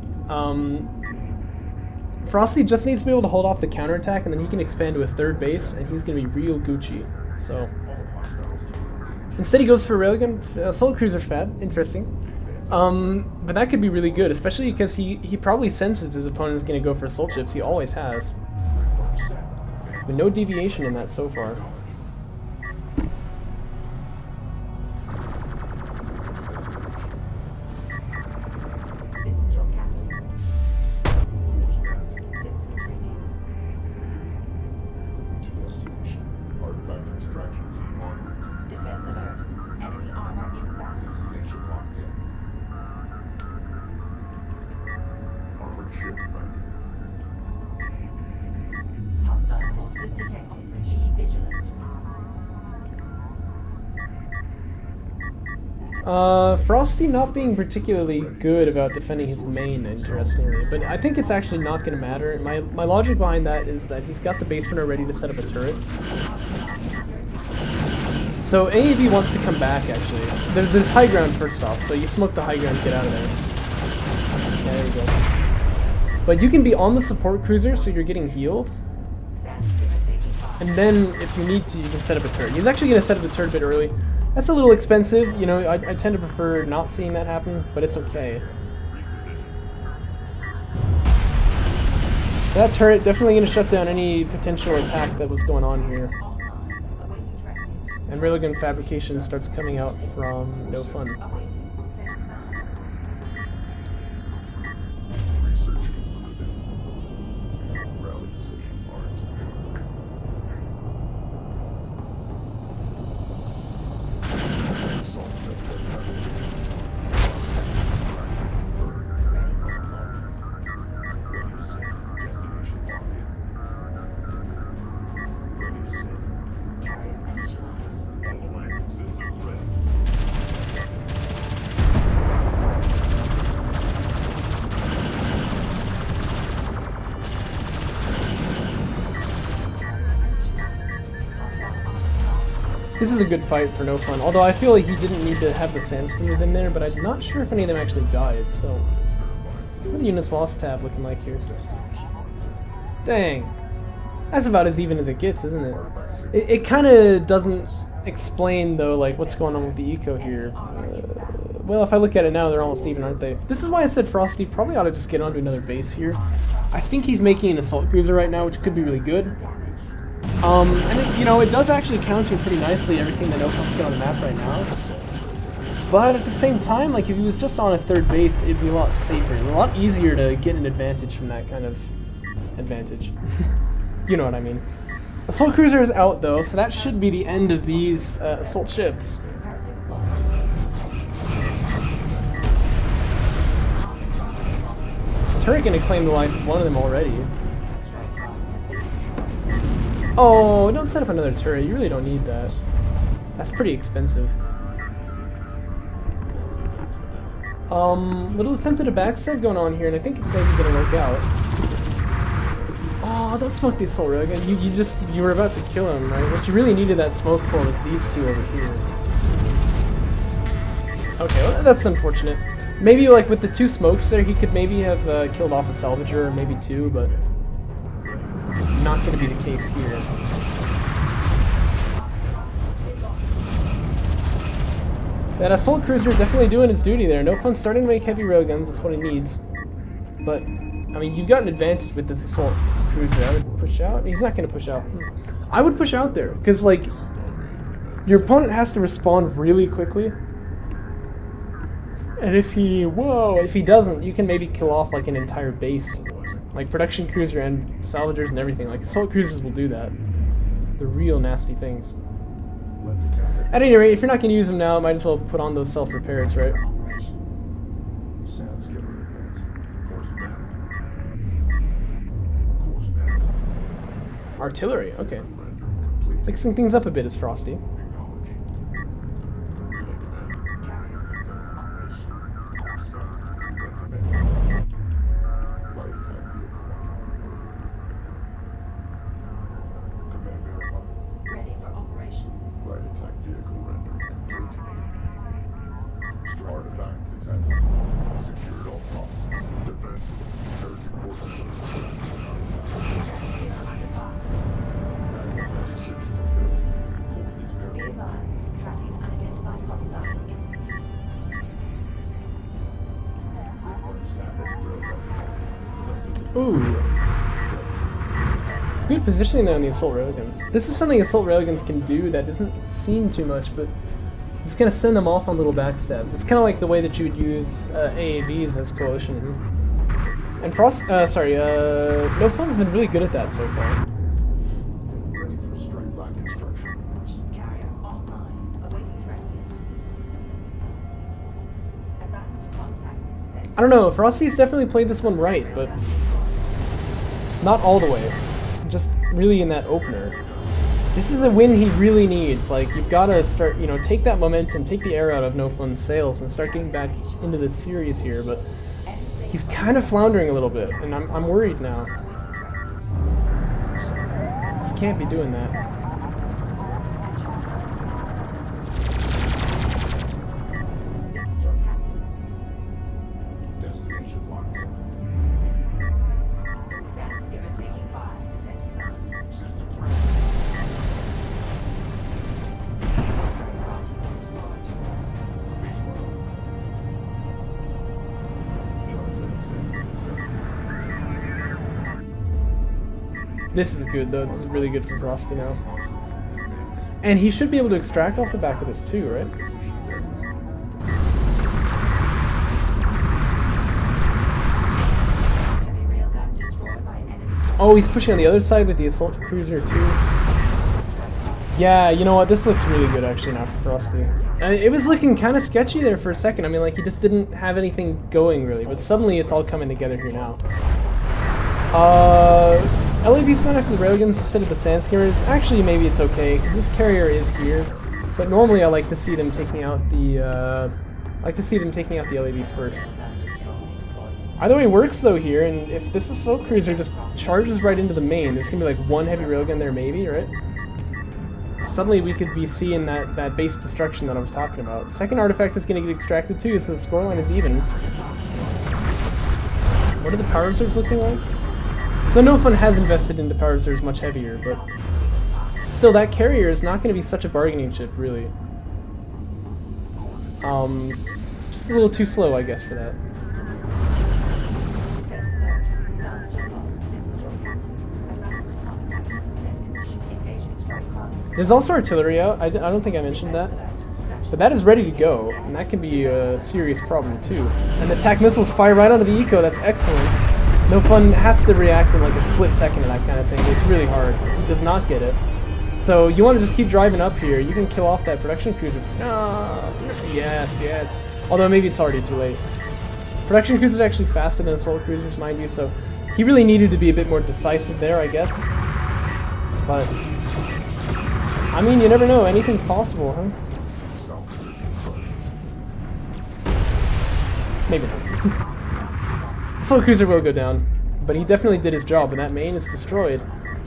Frosty just needs to be able to hold off the counterattack, and then he can expand to a third base, and he's going to be real Gucci. So, instead he goes for Railgun, Assault Cruiser Fab, interesting. But that could be really good, especially because he probably senses his opponent is going to go for assault ships. He always has. There's been no deviation in that so far. Frosty not being particularly good about defending his main, interestingly, but I think it's actually not going to matter. My logic behind that is that he's got the base runner ready to set up a turret. So AAV wants to come back, actually. There's high ground first off, so you smoke the high ground, get out of there. Yeah, there you go. But you can be on the support cruiser, so you're getting healed. And then, if you need to, you can set up a turret. He's actually going to set up the turret a bit early. That's a little expensive, you know, I tend to prefer not seeing that happen, but it's okay. That turret definitely going to shut down any potential attack that was going on here. And railgun fabrication starts coming out from NoFun. This is a good fight for NoFun, although I feel like he didn't need to have the sandstormers in there, but I'm not sure if any of them actually died, so... What are the units lost tab looking like here? Dang. That's about as even as it gets, isn't it? It kind of doesn't explain, though, like, what's going on with the eco here. Well, if I look at it now, they're almost even, aren't they? This is why I said Frosty probably ought to just get onto another base here. I think he's making an assault cruiser right now, which could be really good. And it, you know, it does actually counter pretty nicely everything that NoFun's got on the map right now. But at the same time, like, if he was just on a third base, it'd be a lot safer and a lot easier to get an advantage from that kind of advantage. You know what I mean. Assault cruiser is out, though, so that should be the end of these assault ships. Turret gonna claim the life of one of them already. Oh, don't set up another turret. You really don't need that. That's pretty expensive. Little attempt at a backstab going on here, and I think it's maybe gonna work out. Oh, don't smoke the assault railgun. You were about to kill him, right? What you really needed that smoke for was these two over here. Okay, well, that's unfortunate. Maybe, like, with the two smokes there, he could maybe have killed off a salvager, or maybe two, but... not going to be the case here. That assault cruiser definitely doing his duty there. NoFun starting to make heavy railguns, that's what he needs. But, I mean, you've got an advantage with this assault cruiser. I would push out. He's not going to push out. I would push out there, because, like, your opponent has to respond really quickly. And if he doesn't, you can maybe kill off, like, an entire base. Like production cruiser and salvagers and everything. Like assault cruisers will do that. They're real nasty things. At any rate, if you're not going to use them now, might as well put on those self-repairs, right? Artillery, okay. Mixing things up a bit is Frosty. Ooh. Good positioning there on the assault railguns. This is something assault railguns can do that isn't seen too much, but it's gonna send them off on little backstabs. It's kind of like the way that you would use AAVs as coalition. And NoFun's been really good at that so far. I don't know, Frosty's definitely played this one right, but not all the way. Just really in that opener. This is a win he really needs. Like, you've got to start, you know, take that momentum, take the air out of NoFun's sails, and start getting back into the series here. But he's kind of floundering a little bit, and I'm worried now. He can't be doing that. Destination locked in. Sandsgiver taking 5, setting 9. Systems ready. Strikecraft destroyed. Base well. This is good, though. This is really good for Frosty now. And he should be able to extract off the back of this, too, right? Heavy railgun destroyed by enemy. Oh, he's pushing on the other side with the assault cruiser, too. Strikecraft. Yeah, you know what? This looks really good, actually, now for Frosty. It was looking kind of sketchy there for a second. I mean, like, he just didn't have anything going, really. But suddenly, it's all coming together here now. LAV's going after the railguns instead of the Sandskivers. Actually, maybe it's okay, because this carrier is here. But normally, I like to see them taking out the, LAVs first. Either way works, though, here, and if this assault cruiser just charges right into the main, there's going to be, like, one heavy railgun there, maybe, right? Suddenly, we could be seeing that base destruction that I was talking about. Second artifact is going to get extracted, too, so the scoreline is even. What are the power reserves looking like? So NoFun has invested into power reserves much heavier, but still, that carrier is not going to be such a bargaining chip, really. It's just a little too slow, I guess, for that. Defense alert. Salvage lost. This is your captain. Advanced contact. Send invasion strikecraft. There's also artillery out. I don't think I mentioned that. But that is ready to go, and that can be a serious problem, too. And the attack missiles fire right onto the eco. That's excellent. NoFun has to react in like a split second to that kind of thing. It's really hard. He does not get it. So you want to just keep driving up here. You can kill off that production cruiser. Yes, yes. Although maybe it's already too late. Production cruiser is actually faster than assault cruisers, mind you, so he really needed to be a bit more decisive there, I guess. But I mean, you never know. Anything's possible, huh? Maybe not. Assault cruiser will go down, but he definitely did his job, and that main is destroyed.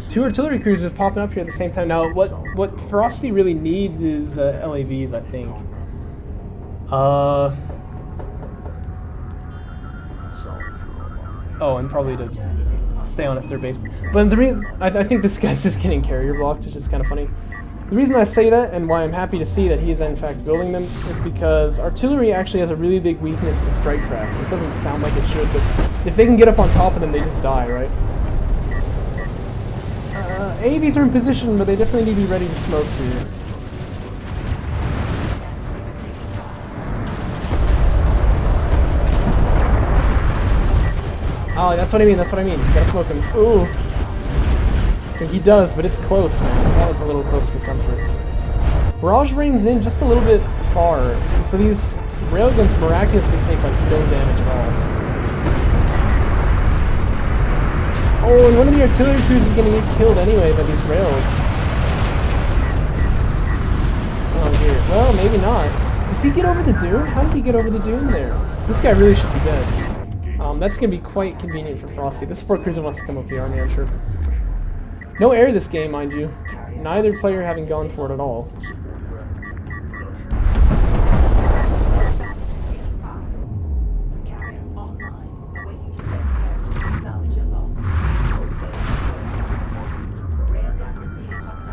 2 artillery cruisers popping up here at the same time. Now, what Frosty really needs is LAVs, I think. Oh, and probably to stay on his third base. But I think this guy's just getting carrier blocked, which is kind of funny. The reason I say that, and why I'm happy to see that he is in fact building them, is because artillery actually has a really big weakness to strikecraft. It doesn't sound like it should, but if they can get up on top of them, they just die, right? AVs are in position, but they definitely need to be ready to smoke here. Oh, that's what I mean, that's what I mean. You gotta smoke him. Ooh. I think he does, but it's close, man. That was a little close for comfort. Barrage rains in just a little bit far, so these railguns miraculously take like no damage at all. Oh, and one of the artillery crews is gonna get killed anyway by these rails. Oh dear. Well, maybe not. Does he get over the dune? How did he get over the dune there? This guy really should be dead. That's going to be quite convenient for Frosty. The support cruiser wants to come up the army, I'm sure. No air this game, mind you. Neither player having gone for it at all.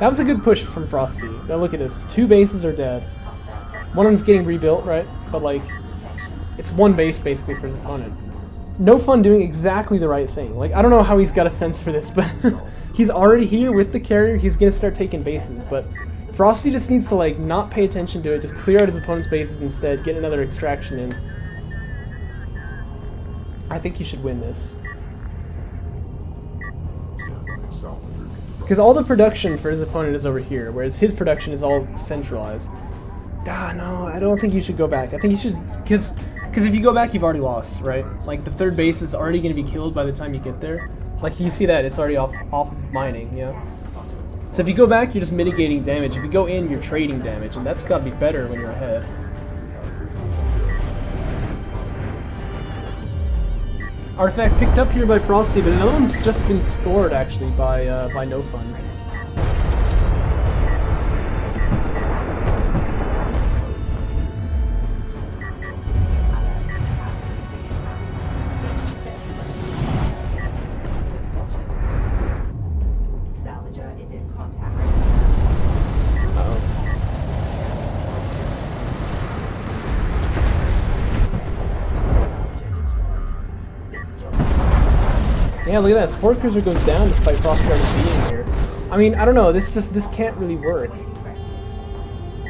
That was a good push from Frosty. Now look at this. 2 bases are dead. One of them's getting rebuilt, right? But like, it's 1 base basically for his opponent. NoFun doing exactly the right thing. Like, I don't know how he's got a sense for this, but he's already here with the carrier. He's gonna start taking bases, but Frosty just needs to like not pay attention to it, just clear out his opponent's bases instead, get another extraction in. I think he should win this. Because all the production for his opponent is over here, whereas his production is all centralized. No, I don't think you should go back. I think you should, because if you go back, you've already lost, right? Like, the third base is already going to be killed by the time you get there. Like, you see that, it's already off of mining, yeah? So if you go back, you're just mitigating damage. If you go in, you're trading damage, and that's gotta be better when you're ahead. Artifact picked up here by Frosty, but another one's just been scored actually by NoFun. Salvager is in contact. Salvager destroyed. This is your Yeah, look at that. Sport Cruiser goes down despite Frosty already being here. I mean, I don't know. This can't really work.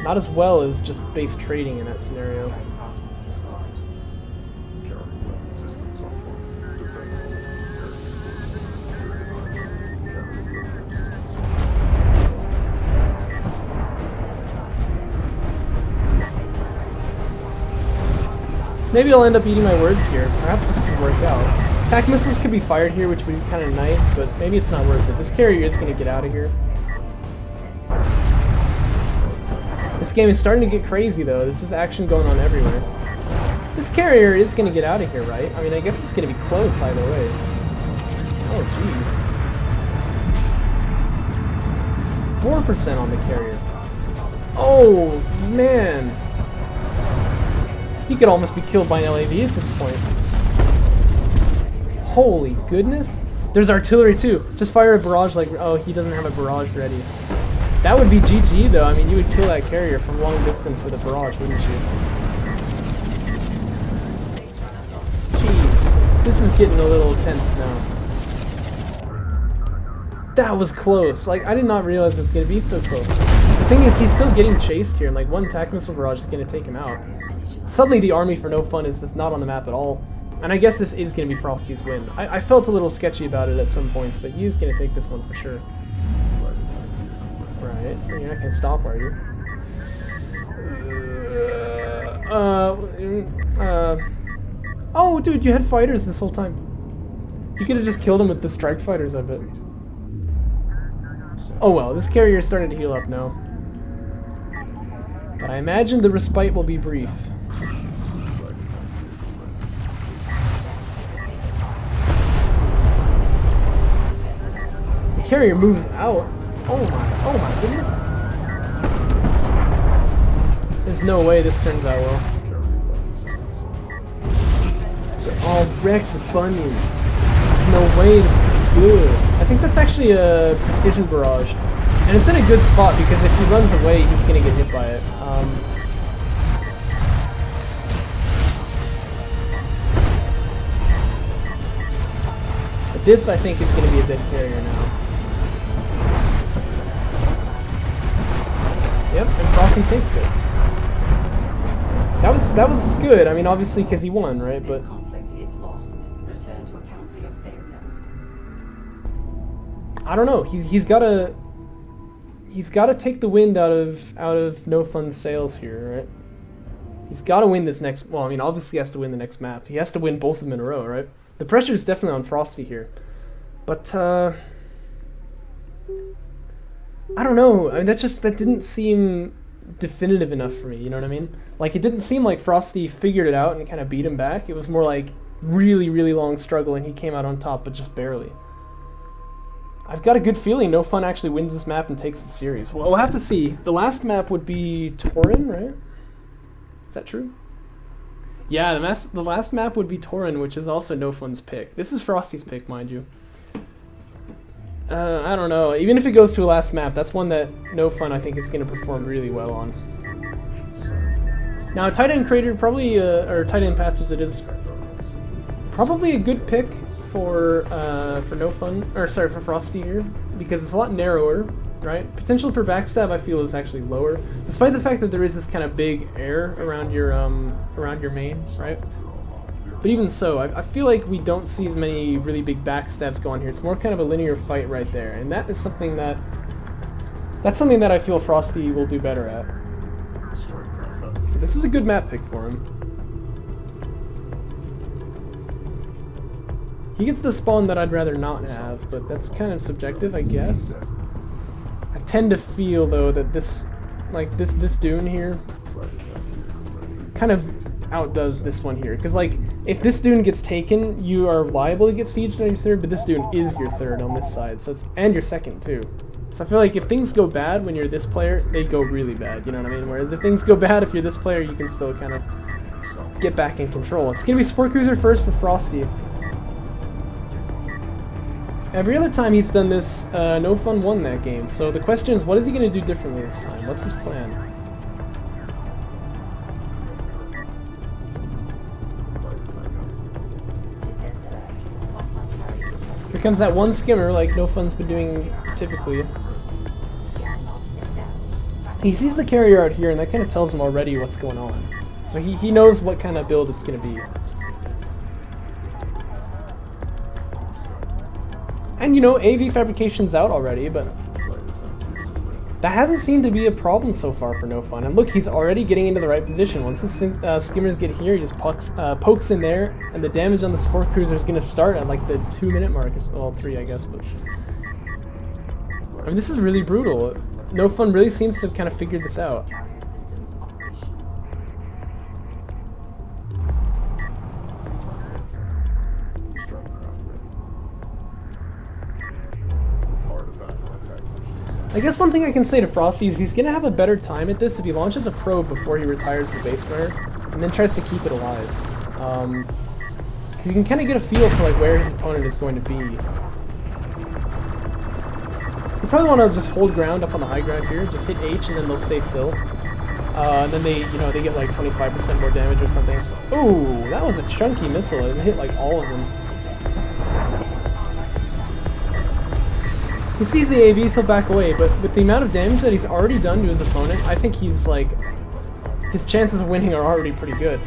Not as well as just base trading in that scenario. Strikecraft destroyed. Counter weapon systems offline. Defensive. Maybe I'll end up eating my words here. Perhaps this could work out. Attack missiles could be fired here, which would be kind of nice, but maybe it's not worth it. This carrier is going to get out of here. This game is starting to get crazy, though. There's just action going on everywhere. This carrier is going to get out of here, right? I mean, I guess it's going to be close either way. Oh, jeez. 4% on the carrier. Oh, man. He could almost be killed by an LAV at this point. Holy goodness. There's artillery too. Just fire a barrage like... Oh, he doesn't have a barrage ready. That would be GG though. I mean, you would kill that carrier from long distance with a barrage, wouldn't you? Jeez. This is getting a little tense now. That was close. Like, I did not realize it was going to be so close. The thing is, he's still getting chased here, and like one attack missile barrage is going to take him out. Suddenly the army for NoFun is just not on the map at all. And I guess this is going to be Frosty's win. I felt a little sketchy about it at some points, but he's going to take this one for sure. Right, you're not going to stop, are you? Oh, dude, you had fighters this whole time. You could have just killed him with the strike fighters, I bet. Oh well, this carrier is starting to heal up now. But I imagine the respite will be brief. The carrier moves out. Oh my goodness. There's no way this turns out well. They're all wrecked with bunions. There's no way this could be good. I think that's actually a precision barrage. And it's in a good spot because if he runs away, he's going to get hit by it. But this, I think, is going to be a dead carrier now. Yep, and Frosty takes it. That was good. I mean, obviously, because he won, right? But This conflict is lost. Return to account for your failure. I don't know. He's got to take the wind out of NoFun's sails here, right? He's got to win this next. Well, I mean, obviously he has to win the next map. He has to win both of them in a row, right? The pressure is definitely on Frosty here, but I don't know. I mean, that didn't seem definitive enough for me. You know what I mean? Like, it didn't seem like Frosty figured it out and kind of beat him back. It was more like really, really long struggle, and he came out on top, but just barely. I've got a good feeling NoFun actually wins this map and takes the series. Well, we'll have to see. The last map would be Torin, right? Is that true? Yeah, the last map would be Torin, which is also NoFun's pick. This is Frosty's pick, mind you. I don't know. Even if it goes to a last map, that's one that NoFun, I think, is going to perform really well on. Now, Tight End Crater probably, or Tight End Passage, it is probably a good pick for NoFun, or sorry, for Frosty here, because it's a lot narrower, right? Potential for backstab, I feel, is actually lower, despite the fact that there is this kind of big air around your main, right? But even so, I feel like we don't see as many really big backstabs going here. It's more kind of a linear fight right there, and that is something that I feel Frosty will do better at. So this is a good map pick for him. He gets the spawn that I'd rather not have, but that's kind of subjective, I guess. I tend to feel though that this, like this dune here, kind of outdoes this one here. Because like, if this dune gets taken, you are liable to get sieged on your third, but this dune is your third on this side, so it's, and your second too. So I feel like if things go bad when you're this player, they go really bad, you know what I mean? Whereas if things go bad if you're this player, you can still kind of get back in control. It's gonna be Support Cruiser first for Frosty. Every other time he's done this, NoFun won that game. So the question is, what is he gonna do differently this time? What's his plan? Here comes that one skimmer like NoFun's been doing typically. He sees the carrier out here and that kind of tells him already what's going on. So he knows what kind of build it's going to be. And you know, AV fabrication's out already, but that hasn't seemed to be a problem so far for NoFun. And look, he's already getting into the right position. Once the skimmers get here, he just pokes in there, and the damage on the support cruiser is going to start at like the 2-minute mark. Well, 3 I guess, but I mean, this is really brutal. NoFun really seems to have kind of figured this out. I guess one thing I can say to Frosty is he's going to have a better time at this if he launches a probe before he retires the base flare, and then tries to keep it alive. Because you can kind of get a feel for like where his opponent is going to be. You probably want to just hold ground up on the high ground here, just hit H and then they'll stay still. And then they, you know, they get like 25% more damage or something. Ooh, that was a chunky missile. It hit like all of them. He sees the AV, so back away, but with the amount of damage that he's already done to his opponent, I think he's like, his chances of winning are already pretty good.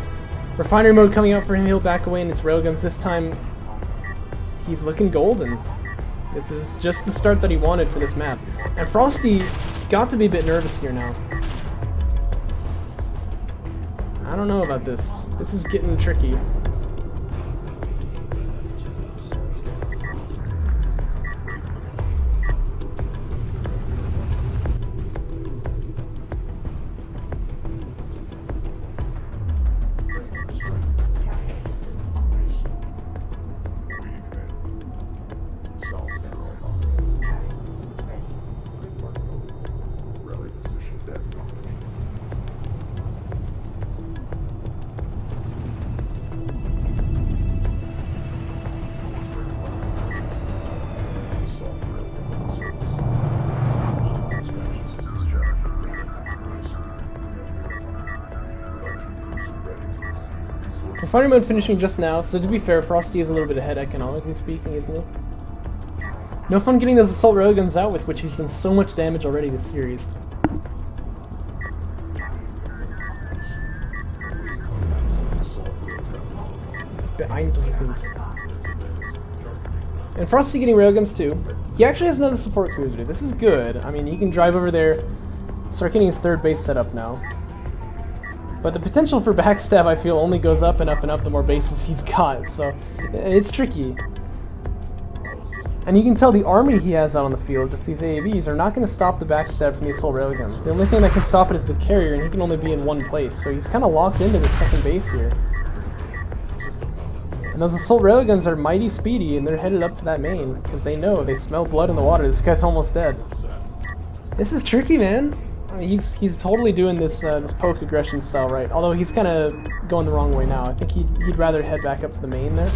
Refinery mode coming out for him, he'll back away and it's railguns. This time, he's looking golden. This is just the start that he wanted for this map. And Frosty got to be a bit nervous here now. I don't know about this. This is getting tricky. Refinery mode finishing just now, so to be fair, Frosty is a little bit ahead economically speaking, isn't he? NoFun getting those assault railguns out with which he's done so much damage already this series. Beeindruckend. And Frosty getting railguns too. He actually has another support cruiser. This is good. I mean, he can drive over there, start getting his third base set up now. But the potential for backstab, I feel, only goes up and up and up the more bases he's got, so it's tricky. And you can tell the army he has out on the field, just these AAVs, are not going to stop the backstab from the assault railguns. The only thing that can stop it is the carrier, and he can only be in one place, so he's kind of locked into the second base here. And those assault railguns are mighty speedy, and they're headed up to that main, because they know, they smell blood in the water, this guy's almost dead. This is tricky, man. I mean, he's totally doing this this poke aggression style right, although he's kind of going the wrong way now. I think he'd rather head back up to the main there.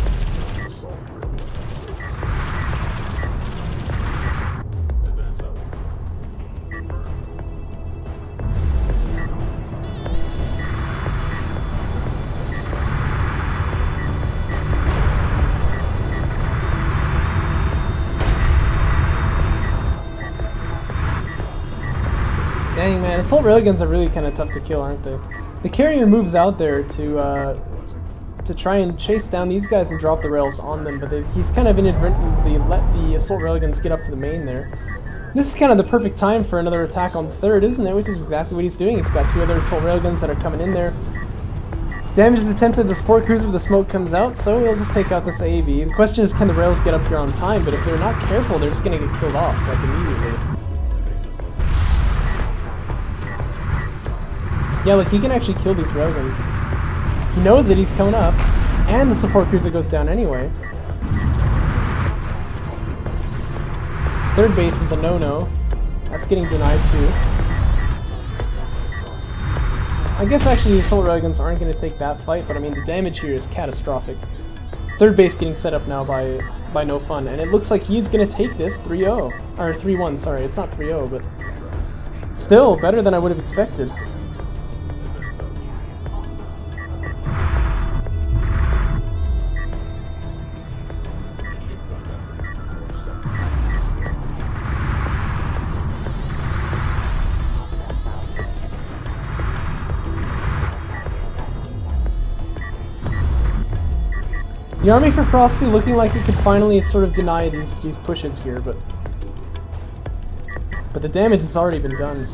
Dang, man, assault railguns are really kind of tough to kill, aren't they? The carrier moves out there to try and chase down these guys and drop the rails on them, but he's kind of inadvertently let the assault railguns get up to the main there. This is kind of the perfect time for another attack on the third, isn't it? Which is exactly what he's doing. He's got two other assault railguns that are coming in there. Damage is attempted, the support cruiser, the smoke comes out, so he'll just take out this AV. The question is, can the rails get up here on time? But if they're not careful, they're just going to get killed off, like, immediately. Yeah, look, he can actually kill these railguns. He knows that he's coming up, and the support cruiser goes down anyway. Third base is a no-no. That's getting denied too. I guess actually the assault railguns aren't going to take that fight, but I mean the damage here is catastrophic. Third base getting set up now by NoFun, and it looks like he's going to take this 3-0. Or 3-1, sorry, it's not 3-0, but still better than I would have expected. The army for Frosty looking like it could finally sort of deny these pushes here, but the damage has already been done.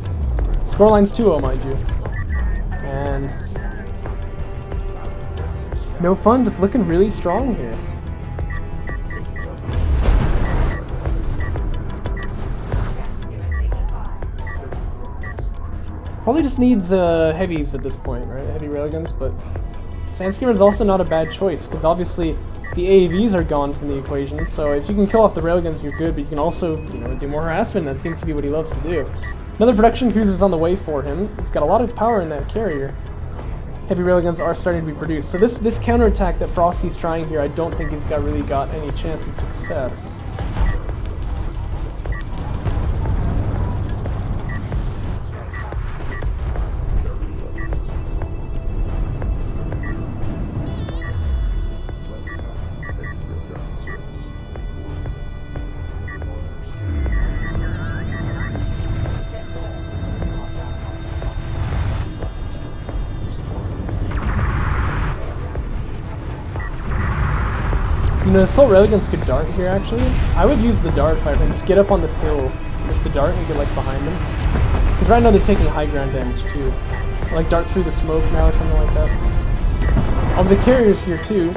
Scoreline's 2-0, mind you. And NoFun just looking really strong here. Probably just needs heavies at this point, right? Heavy railguns, but Sandskimmer is also not a bad choice, because obviously the AAVs are gone from the equation, so if you can kill off the railguns, you're good, but you can also, you know, do more harassment. That seems to be what he loves to do. Another production cruiser is on the way for him. He's got a lot of power in that carrier. Heavy railguns are starting to be produced. So this counterattack that Frosty's trying here, I don't think he's really got any chance of success. You know, assault railguns could dart here, actually. I would use the dart if I can just get up on this hill with the dart and get, like, behind them. Because right now they're taking high ground damage, too. Like, dart through the smoke now or something like that. Oh, the carrier's here, too.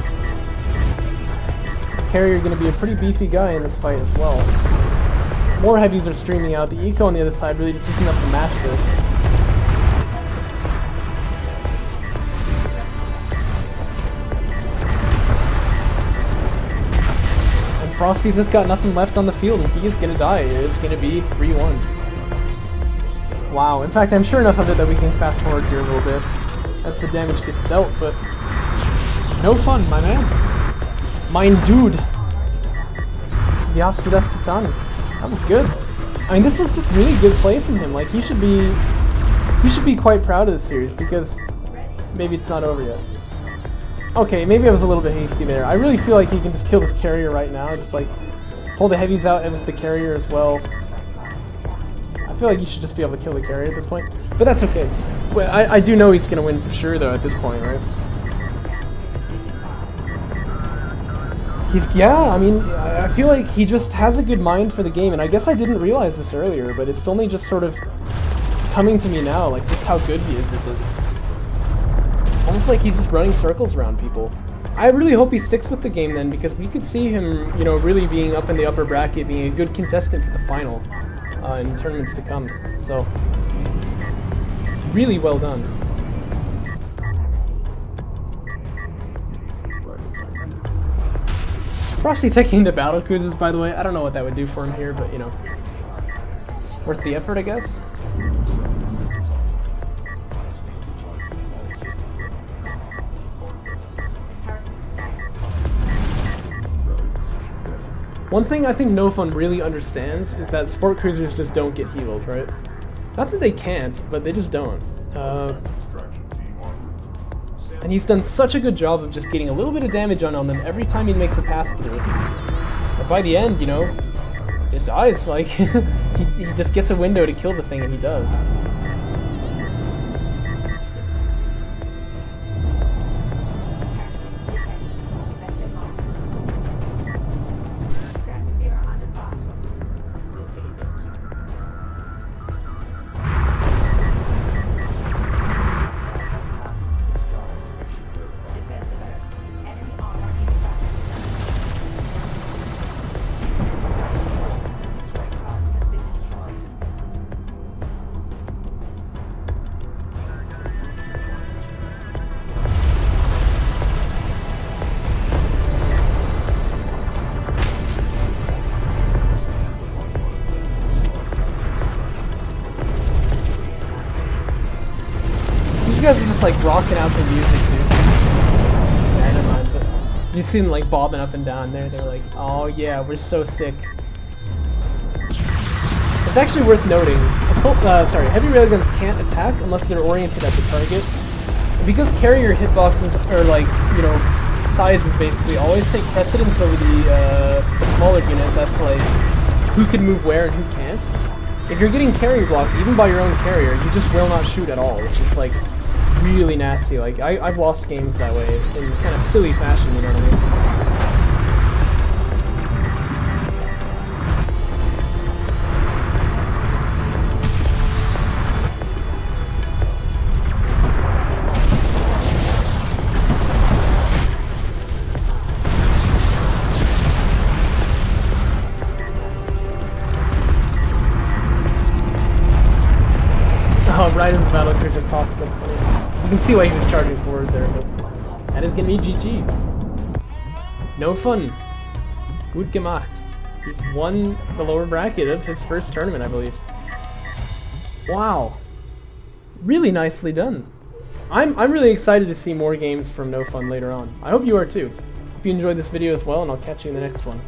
Carrier going to be a pretty beefy guy in this fight as well. More heavies are streaming out. The eco on the other side really just isn't enough to match this. Frosty's just got nothing left on the field, and he is going to die. It is going to be 3-1. Wow. In fact, I'm sure enough of it that we can fast forward here a little bit as the damage gets dealt, but NoFun, my man. Mein Dude. Wie hast du das getan? That was good. I mean, this was just really good play from him. Like, he should be quite proud of this series, because maybe it's not over yet. Okay, maybe I was a little bit hasty there. I really feel like he can just kill this carrier right now. Just like pull the heavies out and with the carrier as well. I feel like you should just be able to kill the carrier at this point. But that's okay. Well, I do know he's going to win for sure though at this point, right? Yeah, I mean, I feel like he just has a good mind for the game. And I guess I didn't realize this earlier, but it's only just sort of coming to me now, like just how good he is at this. Almost like he's just running circles around people. I really hope he sticks with the game then, because we could see him, you know, really being up in the upper bracket, being a good contestant for the final in tournaments to come. So, really well done. Frosty taking the battle cruisers, by the way. I don't know what that would do for him here, but, you know, worth the effort, I guess. One thing I think NoFun really understands is that sport cruisers just don't get healed, right? Not that they can't, but they just don't. And he's done such a good job of just getting a little bit of damage on them every time he makes a pass through. But by the end, you know, it dies. Like, he just gets a window to kill the thing, and he does. You guys are just like rocking out to music, dude. Yeah, never mind. But you see them like bobbing up and down there. They're like, oh yeah, we're so sick. It's actually worth noting, heavy railguns can't attack unless they're oriented at the target. And because carrier hitboxes are like, you know, sizes basically always take precedence over the smaller units as to like who can move where and who can't. If you're getting carrier blocked, even by your own carrier, you just will not shoot at all, which is like really nasty. Like I've lost games that way in kind of silly fashion, you know what I mean? Oh, right as the battle cruiser pops, that's funny. You can see why he was charging forward there, but that is gonna be GG. NoFun. Gut gemacht. He's won the lower bracket of his first tournament, I believe. Wow. Really nicely done. I'm really excited to see more games from NoFun later on. I hope you are too. Hope you enjoyed this video as well, and I'll catch you in the next one.